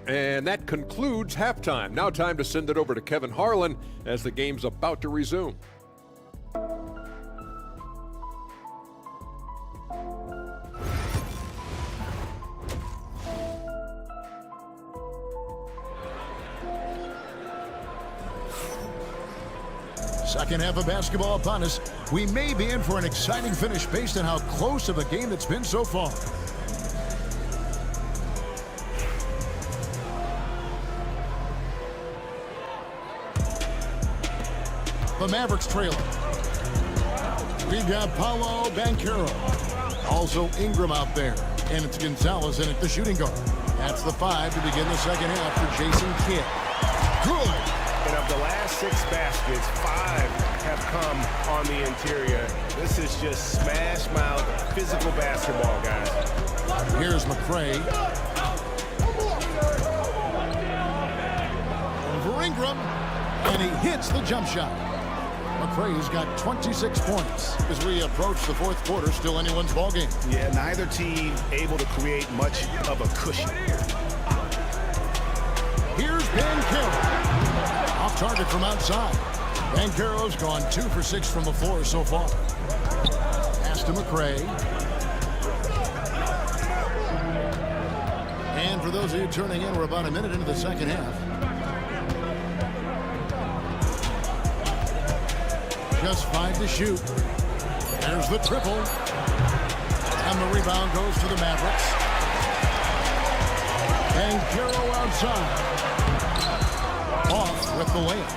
And that concludes halftime. Now time to send it over to Kevin Harlan as the game's about to resume. Second half of basketball upon us. We may be in for an exciting finish based on how close of a game it's been so far. The Mavericks trailing. We've got Paolo Banchero. Also Ingram out there. And it's Gonzalez in at the shooting guard. That's the 5 to begin the second half for Jason Kidd. Good. And of the last 6 baskets, 5 have come on the interior. This is just smash-mouth physical basketball, guys. Here's McCray. Over Ingram. And he hits the jump shot. McCray's got 26 points. As we approach the fourth quarter, still anyone's ballgame. Yeah, neither team able to create much of a cushion. Here's Banchero. Off target from outside. Banchero's gone 2 for 6 from the floor so far. Pass to McCray. And for those of you turning in, we're about a minute into the second half. Just 5 to shoot. There's the triple. And the rebound goes to the Mavericks. Banchero outside. Off with the layup.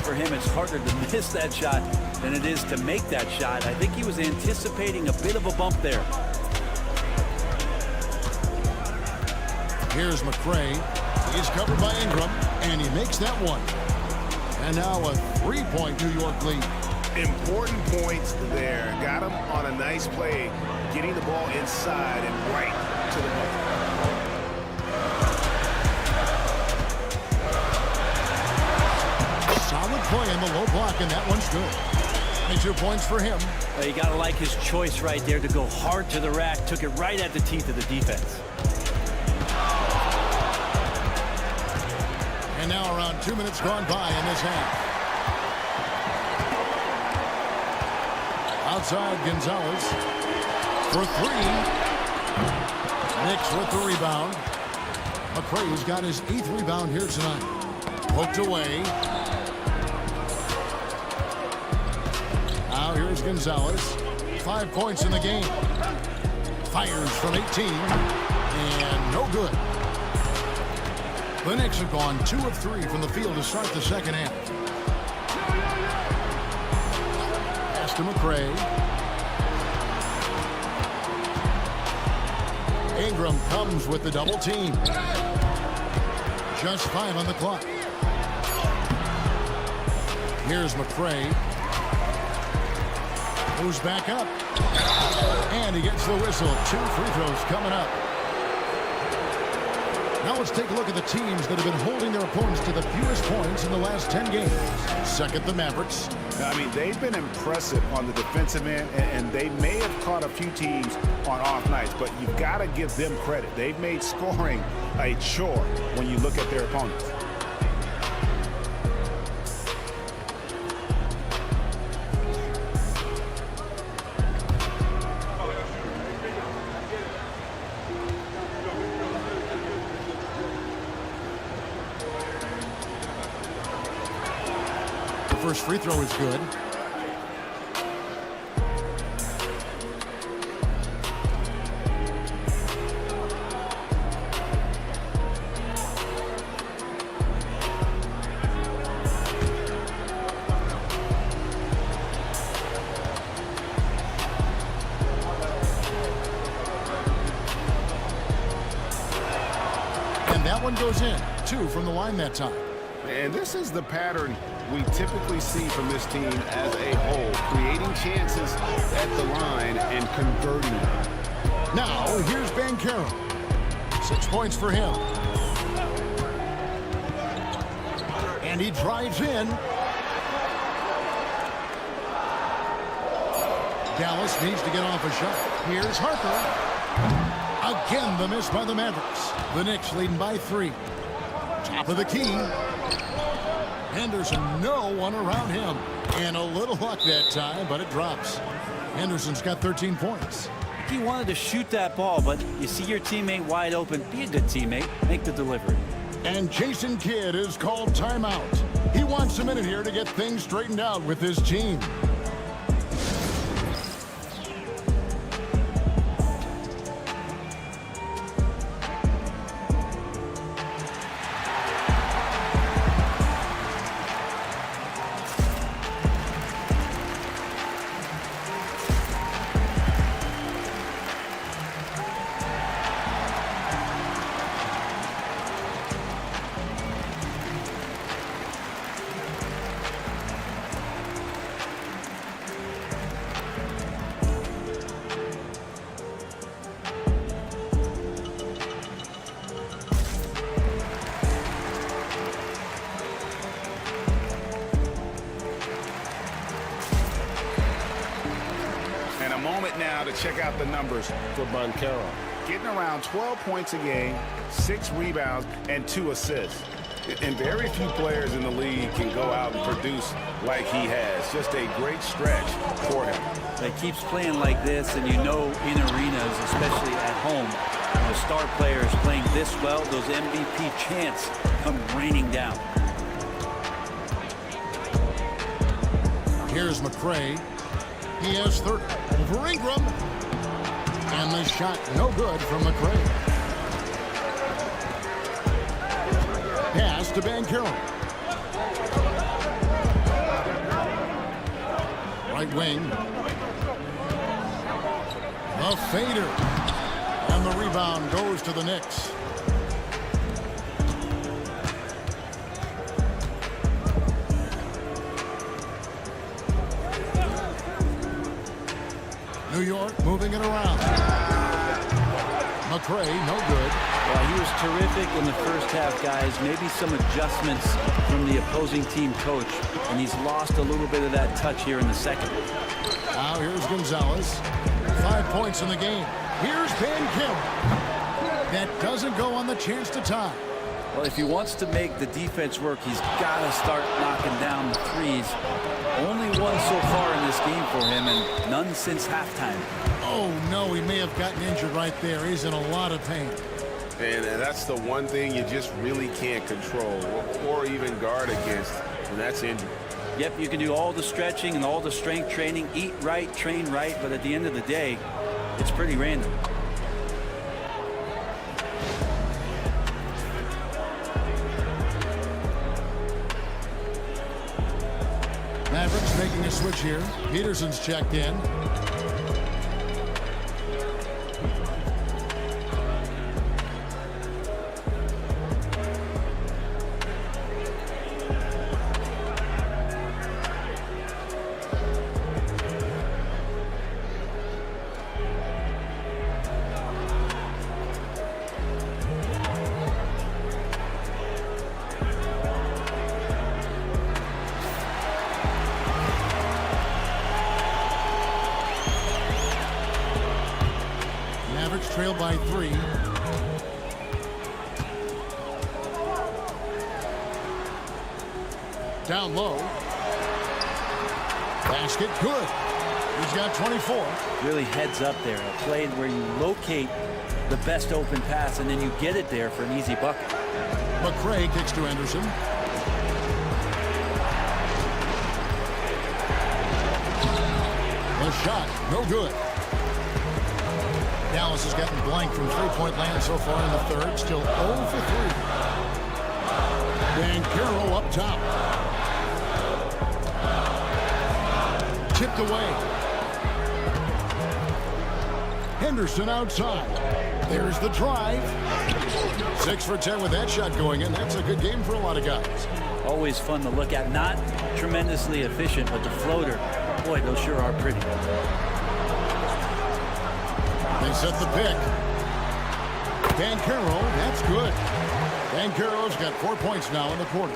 For him, it's harder to miss that shot than it is to make that shot. I think he was anticipating a bit of a bump there. Here's McCray. He's covered by Ingram, and he makes that one. And now a 3-point New York lead. Important points there. Got him on a nice play, getting the ball inside and right to the hook. Solid play in the low block, and that one's good. 22 points for him. Well, you got to like his choice right there to go hard to the rack. Took it right at the teeth of the defense. And now around 2 minutes gone by in this half. Outside Gonzalez for 3. Knicks with the rebound. McCray's got his 8th rebound here tonight. Poked away. Now here's Gonzalez. 5 points in the game. Fires from 18. And no good. The Knicks have gone 2 of 3 from the field to start the second half. Pass to McCray. Ingram comes with the double team. Just 5 on the clock. Here's McCray. Goes back up. And he gets the whistle. 2 free throws coming up. Now let's take a look at the teams that have been holding their opponents to the fewest points in the last 10 games. Second, the Mavericks. I mean, they've been impressive on the defensive end, and they may have caught a few teams on off nights, but you've got to give them credit. They've made scoring a chore when you look at their opponents. First free throw is good. And that one goes in. 2 from the line that time. And this is the pattern we typically see from this team as a whole, creating chances at the line and converting them. Now, here's Banchero. 6 points for him. And he drives in. Dallas needs to get off a shot. Here's Harper. Again, the miss by the Mavericks. The Knicks leading by 3. Top of the key. Henderson, no one around him. And a little luck that time, but it drops. Henderson's got 13 points. He wanted to shoot that ball, but you see your teammate wide open. Be a good teammate. Make the delivery. And Jason Kidd is called timeout. He wants a minute here to get things straightened out with his team. Moment now to check out the numbers for Banchero. Getting around 12 points a game, 6 rebounds, and 2 assists. And very few players in the league can go out and produce like he has. Just a great stretch for him. He keeps playing like this, and you know in arenas, especially at home, when a star player is playing this well, those MVP chants come raining down. Here's McRae. He has 30 over Ingram. And the shot no good from McRae. Pass to Banchero. Right wing. A fader. And the rebound goes to the Knicks. New York moving it around. McRae, no good. Well, he was terrific in the first half, guys. Maybe some adjustments from the opposing team coach, and he's lost a little bit of that touch here in the second. Now here's Gonzalez. 5 points in the game. Here's Banchero. That doesn't go on the chance to tie. Well, if he wants to make the defense work, he's got to start knocking down the threes. Only one so far in this game for him, and none since halftime. Oh, no, he may have gotten injured right there. He's in a lot of pain. And that's the one thing you just really can't control or even guard against, and that's injury. Yep, you can do all the stretching and all the strength training, eat right, train right, but at the end of the day, it's pretty random. Mavericks making a switch here. Peterson's checked in. by 3. Down low. Basket, good. He's got 24. Really heads up there. A play where you locate the best open pass and then you get it there for an easy bucket. McCray kicks to Henderson. The shot, no good. Dallas has gotten blank from three-point land so far in the third. Still 0 for 3. Banchero up top. Tipped away. Henderson outside. There's the drive. 6 for 10 with that shot going in. That's a good game for a lot of guys. Always fun to look at. Not tremendously efficient, but the floater, boy, those sure are pretty. They set the pick. Banchero, that's good. Banchero's got 4 points now in the quarter.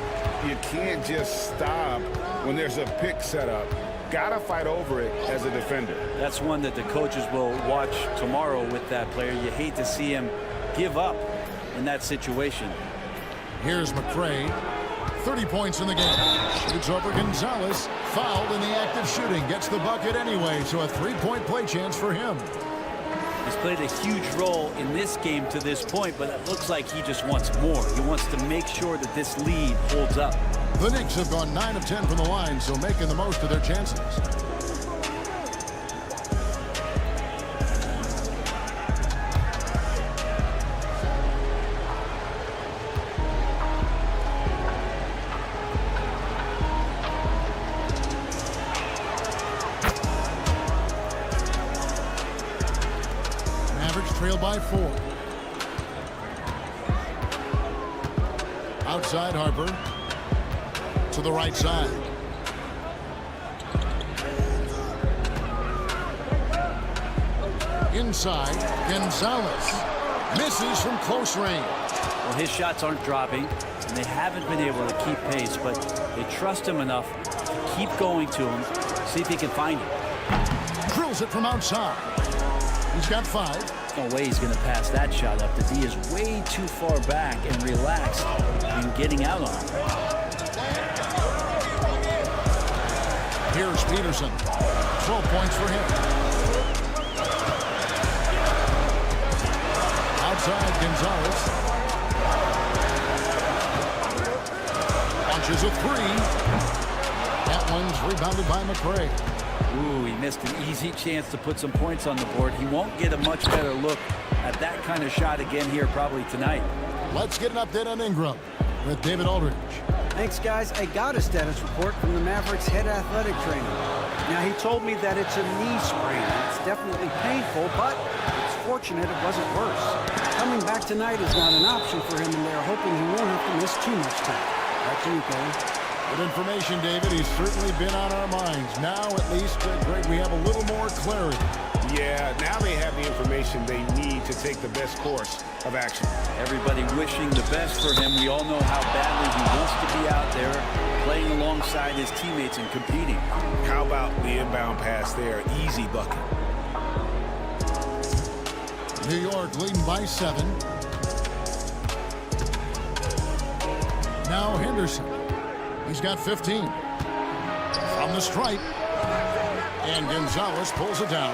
You can't just stop when there's a pick set up. Gotta fight over it as a defender. That's one that the coaches will watch tomorrow with that player. You hate to see him give up in that situation. Here's McCray. 30 points in the game. Shoots over Gonzalez. Fouled in the act of shooting. Gets the bucket anyway, so a 3-point play chance for him. He's played a huge role in this game to this point, but it looks like he just wants more. He wants to make sure that this lead holds up. The Knicks have gone 9 of 10 from the line, so making the most of their chances. Mavericks trail by 4. Outside Harper. To the right side. Inside, Gonzalez misses from close range. Well, his shots aren't dropping, and they haven't been able to keep pace, but they trust him enough to keep going to him, see if he can find him. Drills it from outside. He's got 5. No way he's going to pass that shot up. The D is way too far back and relaxed in getting out on him. Here's Peterson. 12 points for him. Outside Gonzalez. Launches a 3. That one's rebounded by McCray. Ooh, he missed an easy chance to put some points on the board. He won't get a much better look at that kind of shot again here probably tonight. Let's get an update on Ingram with David Aldridge. Thanks, guys. I got a status report from the Mavericks head athletic trainer. Now, he told me that it's a knee sprain. It's definitely painful, but it's fortunate it wasn't worse. Coming back tonight is not an option for him, and they're hoping he won't have to miss too much time. Back to you, Colin. Good information, David. He's certainly been on our minds. Now, at least, Greg, we have a little more clarity. Yeah, now they have the information they need to take the best course of action. Everybody wishing the best for him. We all know how badly he wants to be out there playing alongside his teammates and competing. How about the inbound pass there? Easy bucket. New York leading by 7. Now Henderson. He's got 15. From the stripe. And Gonzalez pulls it down.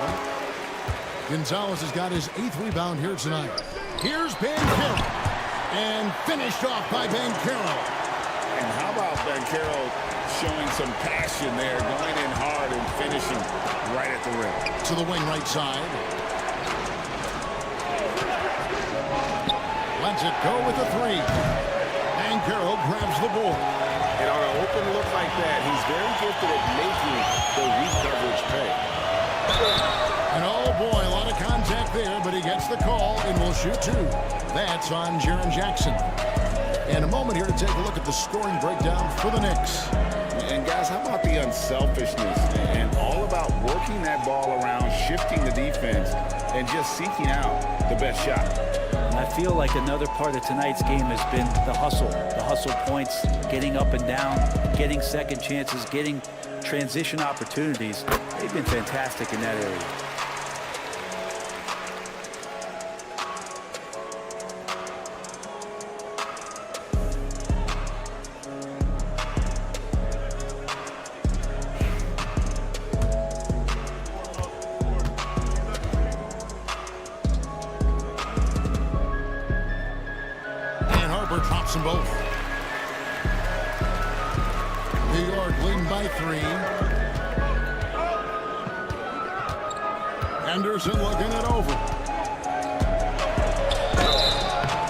Gonzalez has got his 8th rebound here tonight. Here's Banchero. And finished off by Banchero. And how about Banchero showing some passion there, going in hard and finishing right at the rim. To the wing right side. Lets it go with a 3. Banchero grabs the board. And on an open look like that, he's very gifted at making the weak coverage pay. And oh boy, a lot of contact there, but he gets the call and will shoot 2. That's on Jaren Jackson. And a moment here to take a look at the scoring breakdown for the Knicks. And guys, how about the unselfishness and all about working that ball around, shifting the defense, and just seeking out the best shot. And I feel like another part of tonight's game has been the hustle points, getting up and down, getting second chances, getting transition opportunities. They've been fantastic in that area. Henderson looking it over.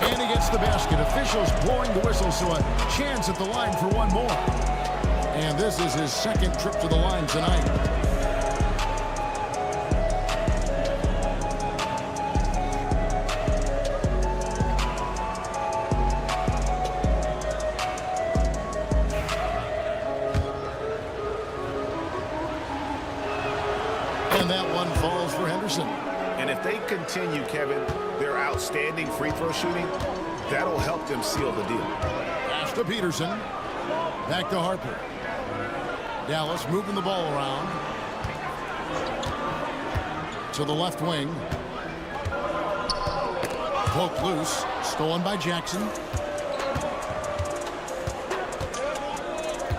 And he gets the basket. Officials blowing the whistle, so a chance at the line for one more. And this is his second trip to the line tonight. And that one falls for Henderson. And if they continue, Kevin, their outstanding free throw shooting, that'll help them seal the deal. Pass to Peterson. Back to Harper. Dallas moving the ball around. To the left wing. Poked loose. Stolen by Jackson.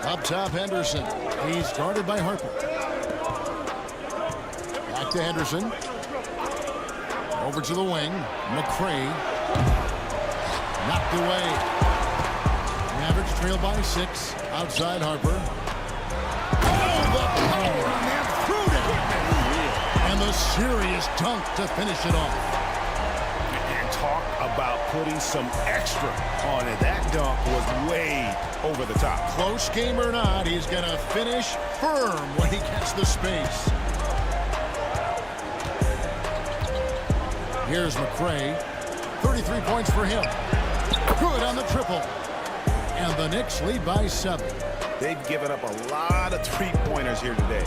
Up top, Henderson. He's guarded by Harper. Back to Henderson. Over to the wing. McCray. Knocked away. Mavericks trail by 6. Outside Harper. Oh, the power on that through it. And the serious dunk to finish it off. And talk about putting some extra on it. That dunk was way over the top. Close game or not, he's going to finish firm when he gets the space. Here's McCray. 33 points for him. Good on the triple. And the Knicks lead by 7. They've given up a lot of three-pointers here today.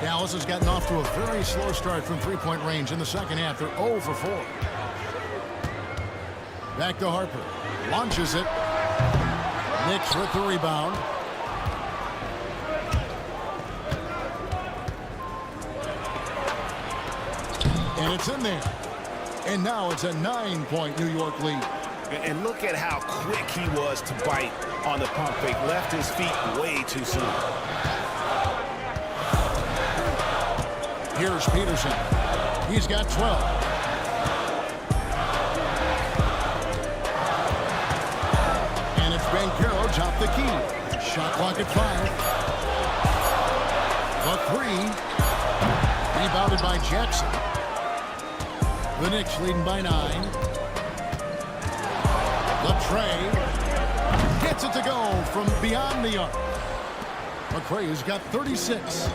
Dallas has gotten off to a very slow start from three-point range in the second half. They're 0 for 4. Back to Harper. Launches it. Knicks with the rebound. And it's in there. And now it's a 9-point New York lead. And look at how quick he was to bite on the pump fake. Left his feet way too soon. Here's Peterson. He's got 12. And it's Banchero top the key. Shot clock at 5. The 3. Rebounded by Jackson. The Knicks leading by 9. McCray gets it to go from beyond the arc. McCray has got 36.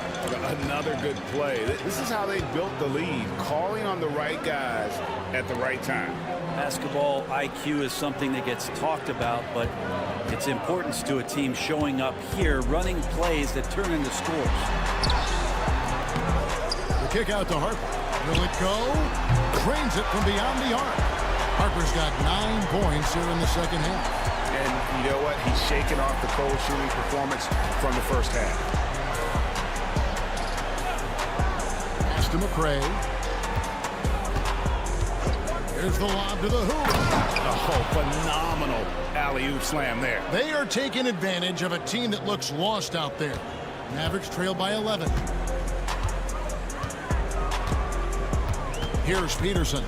Another good play. This is how they built the lead, calling on the right guys at the right time. Basketball IQ is something that gets talked about, but its importance to a team showing up here, running plays that turn into scores. The kick out to Harper. Will it go? Trains it from beyond the arc. Harper's got 9 points here in the second half. And you know what? He's shaking off the cold shooting performance from the first half. Pass to McCray. Here's the lob to the hoop. Oh, phenomenal alley-oop slam there. They are taking advantage of a team that looks lost out there. Mavericks trail by 11. Here's Peterson.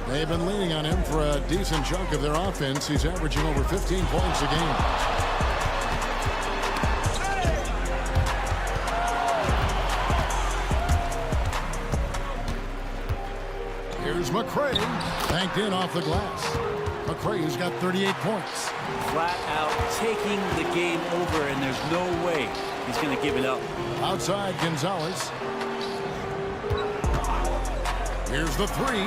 They've been leaning on him for a decent chunk of their offense. He's averaging over 15 points a game. Here's McCray. Banked in off the glass. McCray has got 38 points. Flat out taking the game over, and there's no way he's going to give it up. Outside Gonzalez. Here's the 3.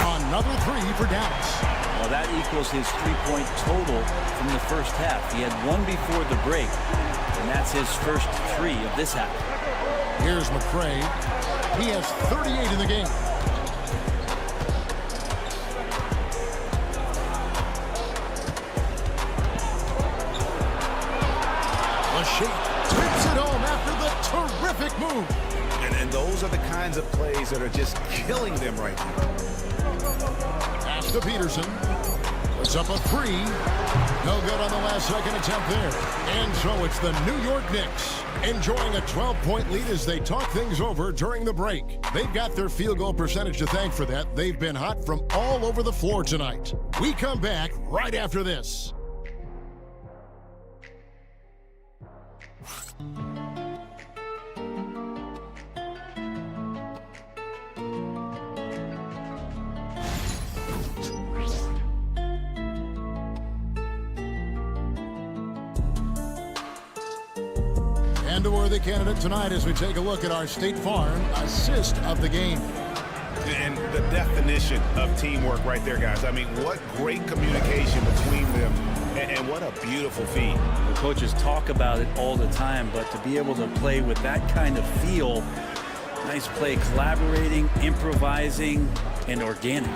Another 3 for Dallas. Well, that equals his three-point total from the first half. He had one before the break, and that's his first 3 of this half. Here's McCray. He has 38 in the game. Lachey tips it home after the terrific move. And those are the kinds of plays that are just killing them right now. Pass to Peterson. Puts up a 3. No good on the last second attempt there. And so it's the New York Knicks enjoying a 12-point lead as they talk things over during the break. They've got their field goal percentage to thank for that. They've been hot from all over the floor tonight. We come back right after this. And a worthy candidate tonight as we take a look at our State Farm assist of the game. And the definition of teamwork right there, guys. I mean, what great communication between them, and what a beautiful feed. The coaches talk about it all the time, but to be able to play with that kind of feel, nice play, collaborating, improvising, and organic.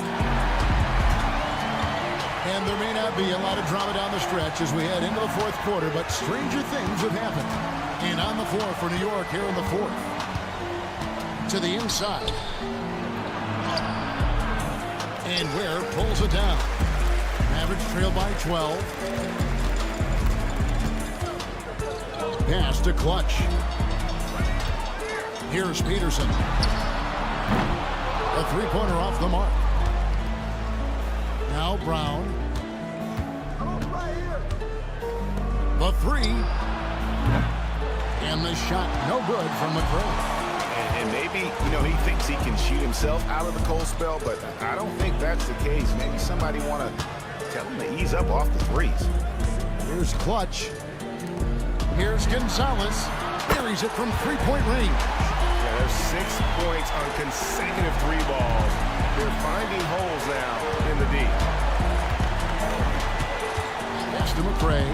And there may not be a lot of drama down the stretch as we head into the fourth quarter, but stranger things have happened. And on the floor for New York here in the fourth. To the inside. And Ware pulls it down. Mavericks trail by 12. Pass to Clutch. Here's Peterson. A three-pointer off the mark. Now Brown. The three. And the shot no good from McCray. And maybe, he thinks he can shoot himself out of the cold spell, but I don't think that's the case. Maybe somebody want to tell him to ease up off the threes. Here's Clutch. Here's Gonzalez. Buries it from three-point range. Yeah, there's 6 points on consecutive three balls. They're finding holes now in the D. Pass to McCray.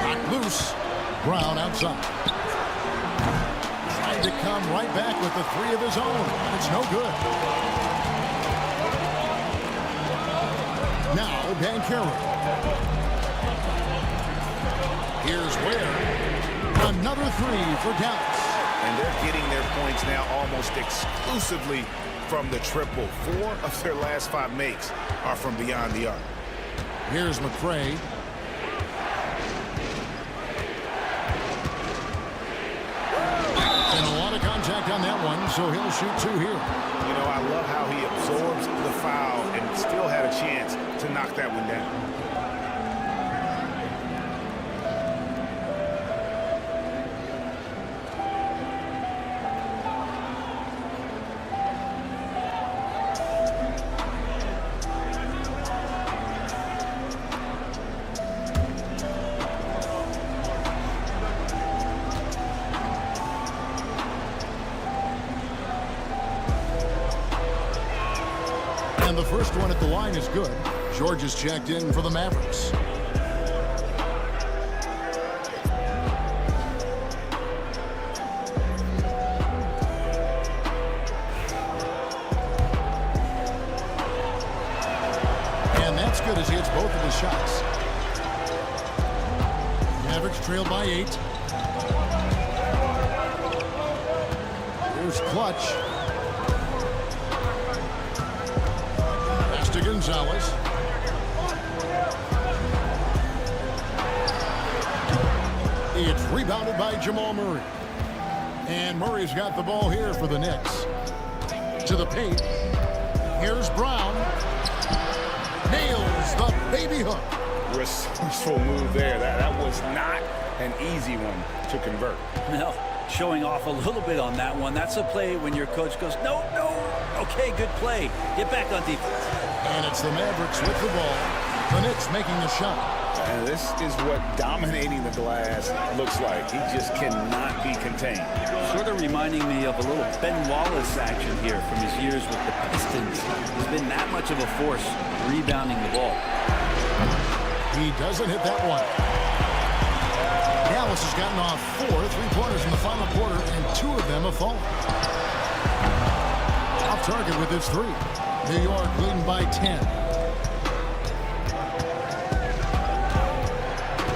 Knocked loose. Brown outside. Trying to come right back with the three of his own. It's no good. Now Banchero. Here's Ware. Another three for Dallas. And they're getting their points now almost exclusively from the triple. 4 of their last 5 makes are from beyond the arc. Here's McCray. And a lot of contact on that one, so he'll shoot 2 here. I love how he absorbs the foul and still had a chance to knock that one down. And the first one at the line is good. George is checked in for the Mavericks. And that's good as he hits both of his shots. Mavericks trail by 8. Here's Clutch. To Gonzalez. It's rebounded by Jamal Murray. And Murray's got the ball here for the Knicks. To the paint. Here's Brown. Nails the baby hook. Resourceful move there. That was not an easy one to convert. No, showing off a little bit on that one. That's a play when your coach goes, no. Okay, good play. Get back on defense. And it's the Mavericks with the ball. The Knicks making the shot. And this is what dominating the glass looks like. He just cannot be contained. Sort of reminding me of a little Ben Wallace action here from his years with the Pistons. He's been that much of a force rebounding the ball. He doesn't hit that one. Dallas has gotten off 4 3-pointers in the final quarter, and 2 of them have fallen. Off target with his 3. New York leading by 10.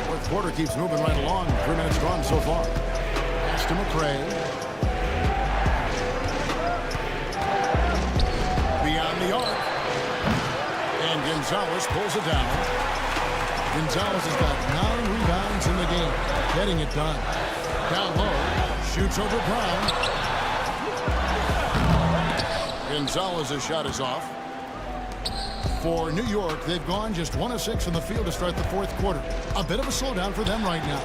Fourth quarter keeps moving right along. 3 minutes gone so far. Pass to McCray. Beyond the arc. And Gonzalez pulls it down. Gonzalez has got 9 rebounds in the game. Getting it done. Down low. Shoots over Brown. Gonzalez's shot is off. For New York, they've gone just 1 of 6 from the field to start the fourth quarter. A bit of a slowdown for them right now.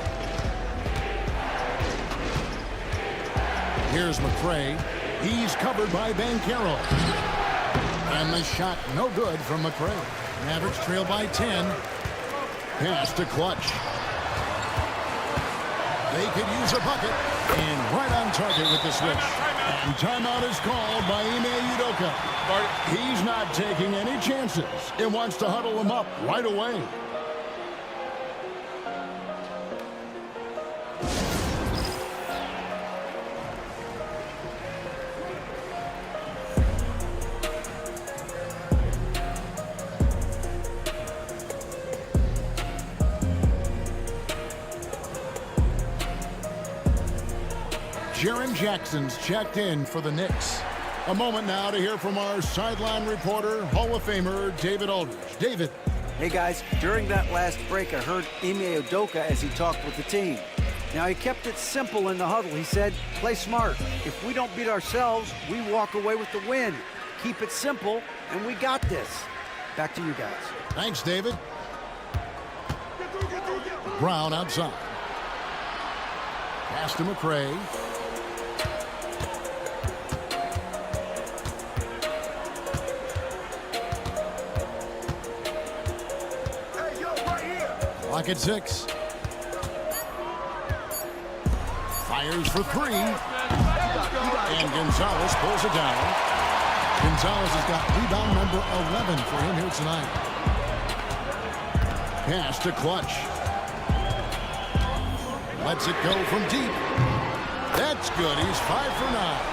Here's McCray. He's covered by Banchero. And the shot no good from McCray. Mavericks trail by 10. Pass to Clutch. They could use a bucket. And right on target with the switch. And timeout is called by Ime Udoka. He's not taking any chances and wants to huddle him up right away. Jaren Jackson's checked in for the Knicks. A moment now to hear from our sideline reporter, Hall of Famer David Aldridge. David. Hey guys, during that last break, I heard Ime Udoka as he talked with the team. Now, he kept it simple in the huddle. He said, play smart. If we don't beat ourselves, we walk away with the win. Keep it simple, and we got this. Back to you guys. Thanks, David. Brown outside. Pass to McRae. Clock at 6. Fires for 3. And Gonzalez pulls it down. Gonzalez has got rebound number 11 for him here tonight. Pass to Clutch. Lets it go from deep. That's good. He's 5 for 9.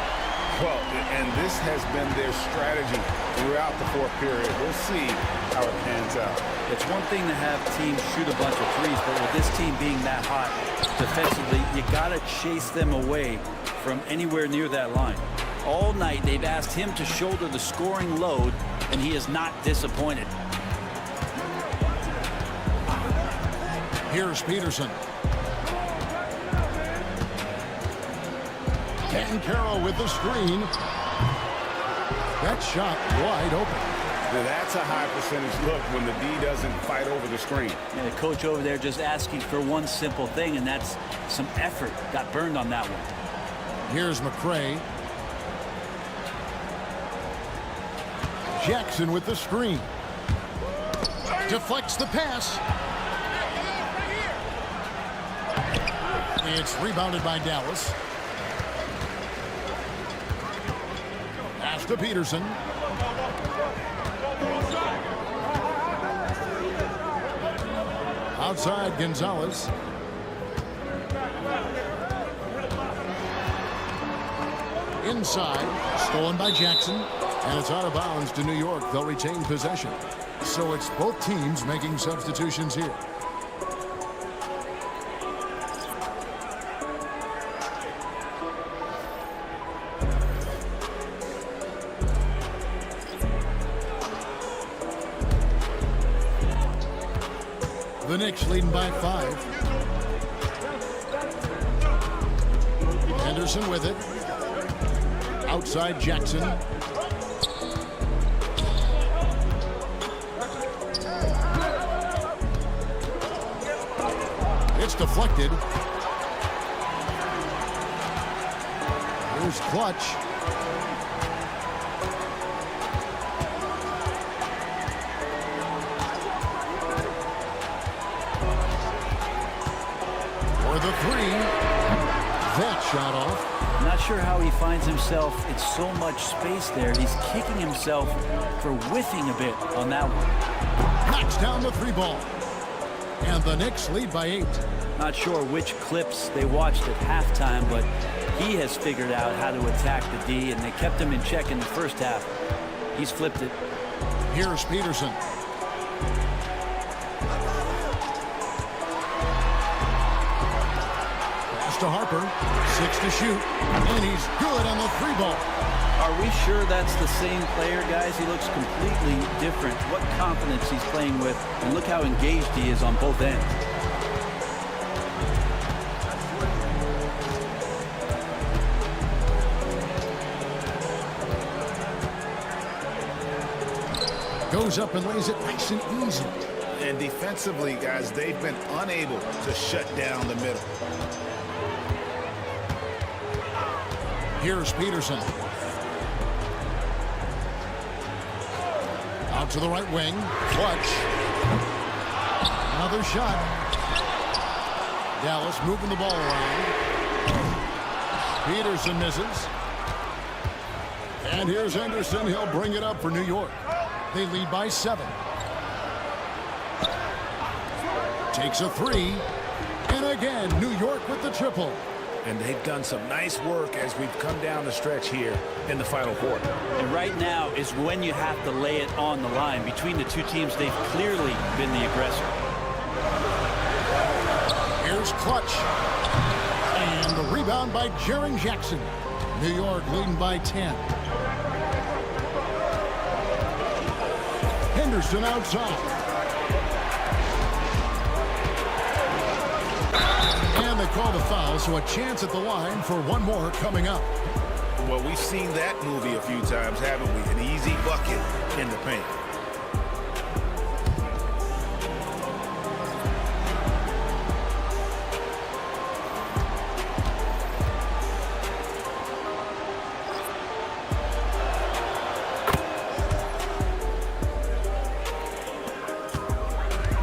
Well, and this has been their strategy throughout the fourth period. We'll see how it pans out. It's one thing to have teams shoot a bunch of threes, but with this team being that hot defensively, you got to chase them away from anywhere near that line. All night, they've asked him to shoulder the scoring load, and he is not disappointed. Here's Peterson. And Carroll with the screen. That shot wide open. Now that's a high percentage look when the D doesn't fight over the screen. And the coach over there just asking for one simple thing, and that's some effort. Got burned on that one. Here's McRae. Jackson with the screen. Deflects the pass. It's rebounded by Dallas. Pass to Peterson. Outside Gonzalez. Inside, stolen by Jackson, and it's out of bounds to New York. They'll retain possession. So it's both teams making substitutions here. The Knicks leading by 5. Henderson with it. Outside Jackson. It's deflected. Here's Clutch. For the 3. That shot off. Not sure how he finds himself in so much space there. He's kicking himself for whiffing a bit on that one. Knocks down the 3 ball. And the Knicks lead by 8. Not sure which clips they watched at halftime, but he has figured out how to attack the D, and they kept him in check in the first half. He's flipped it. Here's Peterson. Pass to Harper. 6 to shoot. And he's good on the 3 ball. Are we sure that's the same player, guys? He looks completely different. What confidence he's playing with, and look how engaged he is on both ends. Goes up and lays it nice and easy. And defensively, guys, they've been unable to shut down the middle. Here's Peterson. Out to the right wing. Clutch. Another shot. Dallas moving the ball around. Peterson misses. And here's Henderson. He'll bring it up for New York. They lead by 7. Takes a 3. And again, New York with the triple. And they've done some nice work as we've come down the stretch here in the final quarter. And right now is when you have to lay it on the line. Between the two teams, they've clearly been the aggressor. Here's Clutch. And the rebound by Jaren Jackson. New York leading by 10. Henderson outside. And they call the foul, so a chance at the line for one more coming up. Well, we've seen that movie a few times, haven't we? An easy bucket in the paint.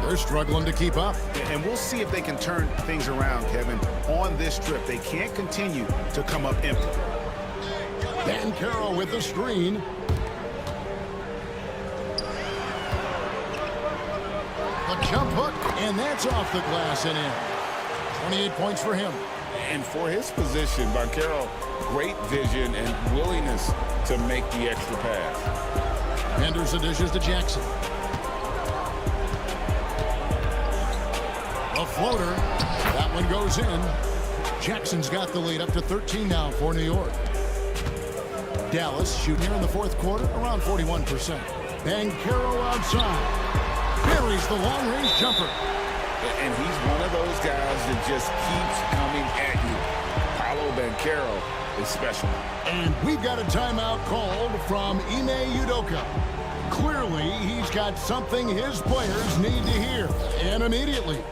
They're struggling to keep up. And we'll see if they can turn things around, Kevin. On this trip, they can't continue to come up empty. Banchero with the screen. The jump hook, and that's off the glass and in. 28 points for him. And for his position, Banchero, great vision and willingness to make the extra pass. Henderson dishes to Jackson. A floater. That one goes in. Jackson's got the lead up to 13 now for New York. Dallas shooting here in the fourth quarter around 41%. Banchero outside. Buries the long-range jumper. And he's one of those guys that just keeps coming at you. Paolo Banchero is special. And we've got a timeout called from Ime Udoka. Clearly, he's got something his players need to hear. And immediately.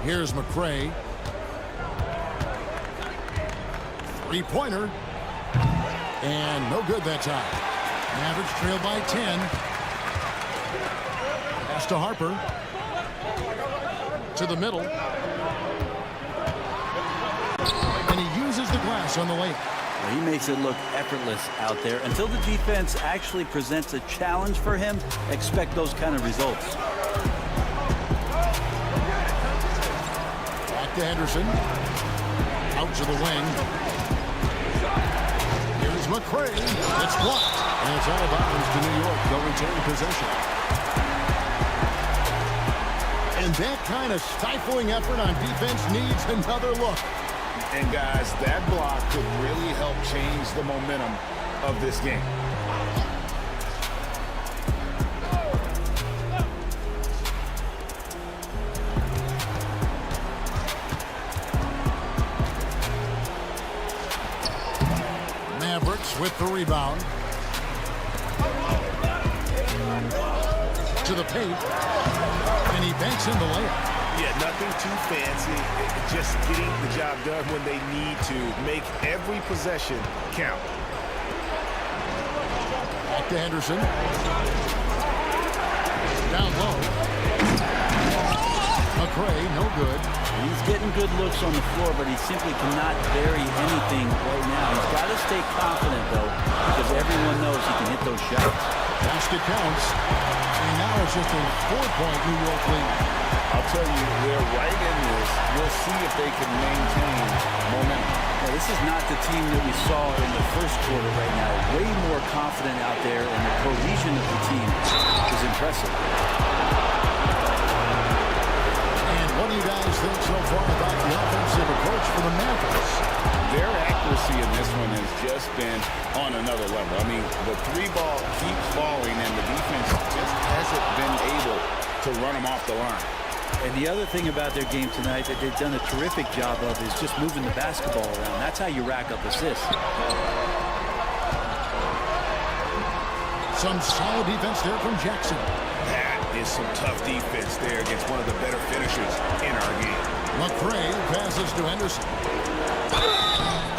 Here's McRae. Three-pointer. And no good that time. Mavericks trail by 10. Pass to Harper. To the middle. And he uses the glass on the layup. He makes it look effortless out there. Until the defense actually presents a challenge for him, expect those kind of results. To Henderson. Out to the wing. Here's McRae. It's blocked. And it's out of bounds to New York. They'll retain possession. And that kind of stifling effort on defense needs another look. And guys, that block could really help change the momentum of this game. With the rebound. To the paint. And he banks in the layup. Yeah, nothing too fancy. Just getting the job done when they need to. Make every possession count. Back to Henderson. Down low. McRae, no good. He's getting good looks on the floor, but he simply cannot vary anything right now. He's got to stay confident, though, because everyone knows he can hit those shots. Basket counts. And now it's just a 4-point New York lead. I'll tell you, they're right in this. We'll see if they can maintain momentum. Well, this is not the team that we saw in the first quarter right now. Way more confident out there, and the cohesion of the team is impressive. What do you guys think so far about the offensive approach for the Mavericks? Their accuracy in this one has just been on another level. I mean, the three ball keeps falling, and the defense just hasn't been able to run them off the line. And the other thing about their game tonight that they've done a terrific job of is just moving the basketball around. That's how you rack up assists. Some solid defense there from Jackson. That is some tough defense there against one of the better finishers in our game. McRae passes to Henderson.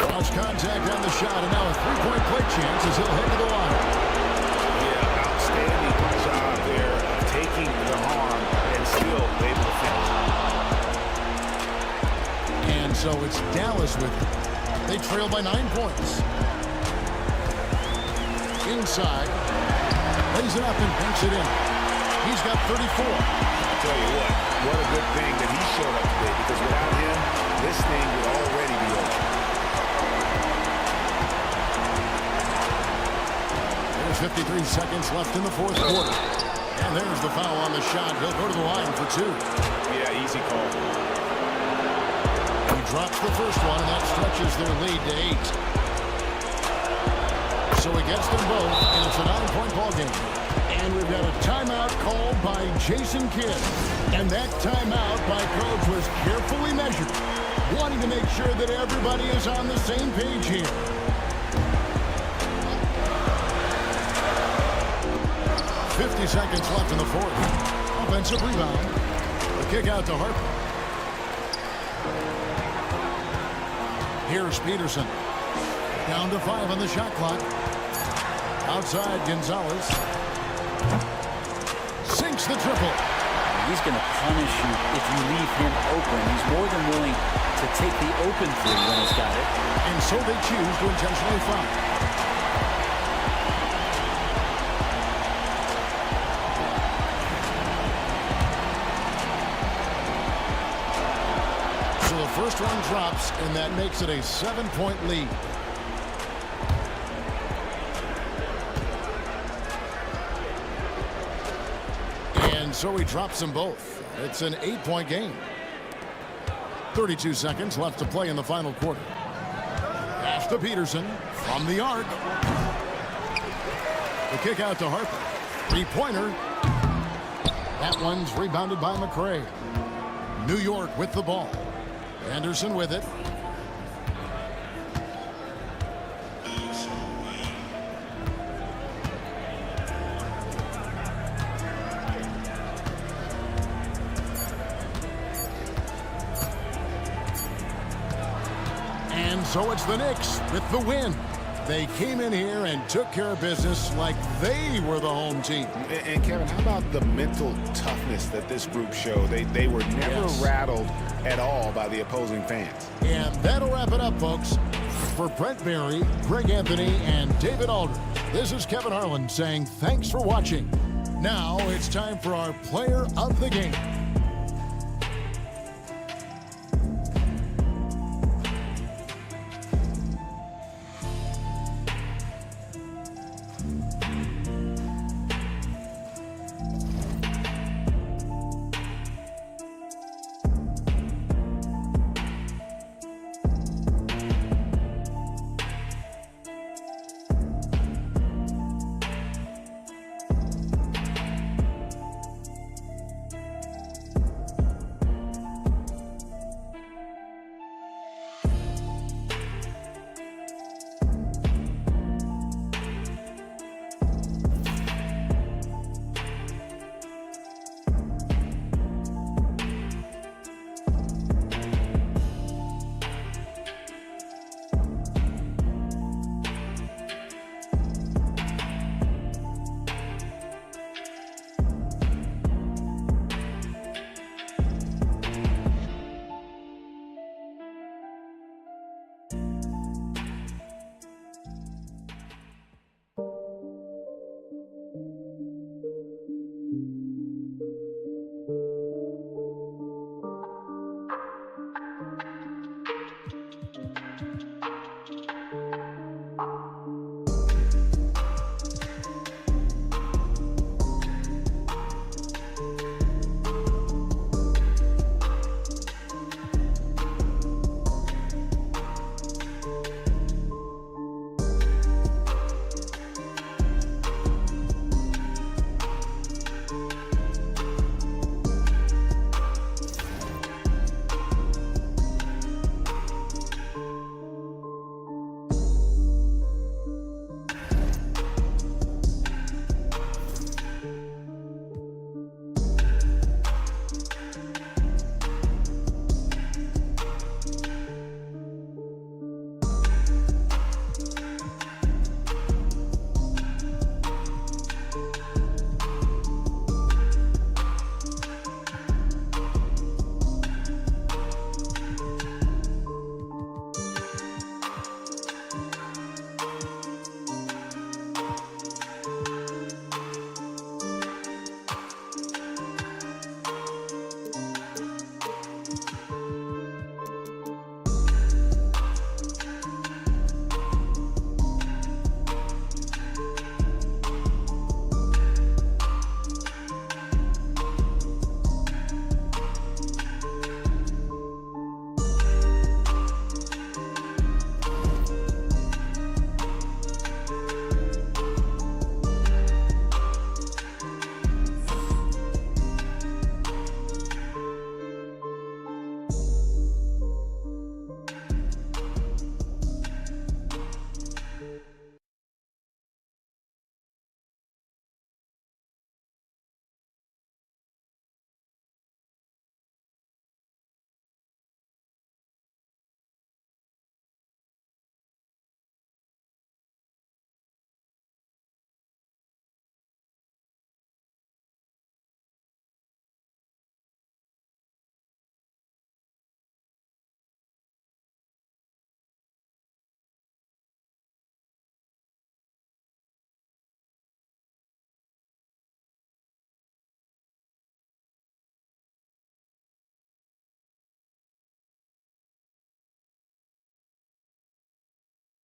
Cross contact on the shot, and now a three-point play chance as he'll head to the line. Yeah, outstanding job there of taking the harm and still able to finish. And so it's Dallas with it. They trail by 9 points. Inside. Lays it up and banks it in. He's got 34. I'll tell you what a good thing that he showed up today, because without him, this thing would already be over. There's 53 seconds left in the fourth quarter. And there's the foul on the shot. He'll go to the line for 2. Yeah, easy call. He drops the first one, and that stretches their lead to 8. So he gets them both, and it's a 9-point ball game. And we've got a timeout called by Jason Kidd. And that timeout by Coach was carefully measured, wanting to make sure that everybody is on the same page here. .50 seconds left in the fourth. Offensive rebound. The kick out to Harper. Here's Peterson. Down to 5 on the shot clock. Outside, Gonzalez. Sinks the triple. He's going to punish you if you leave him open. He's more than willing to take the open three when he's got it. And so they choose to intentionally foul. So the first one drops, and that makes it a 7-point lead. And so he drops them both. It's an 8-point game. 32 seconds left to play in the final quarter. Pass to Peterson from the arc. The kick out to Harper. 3-pointer. That one's rebounded by McRae. New York with the ball. Anderson with it. And so it's the Knicks with the win. They came in here and took care of business like they were the home team. And Kevin, how about the mental toughness that this group showed? They were never rattled at all by the opposing fans. And that'll wrap it up, folks. For Brent Barry, Greg Anthony, and David Aldridge, this is Kevin Harlan saying thanks for watching. Now it's time for our player of the game.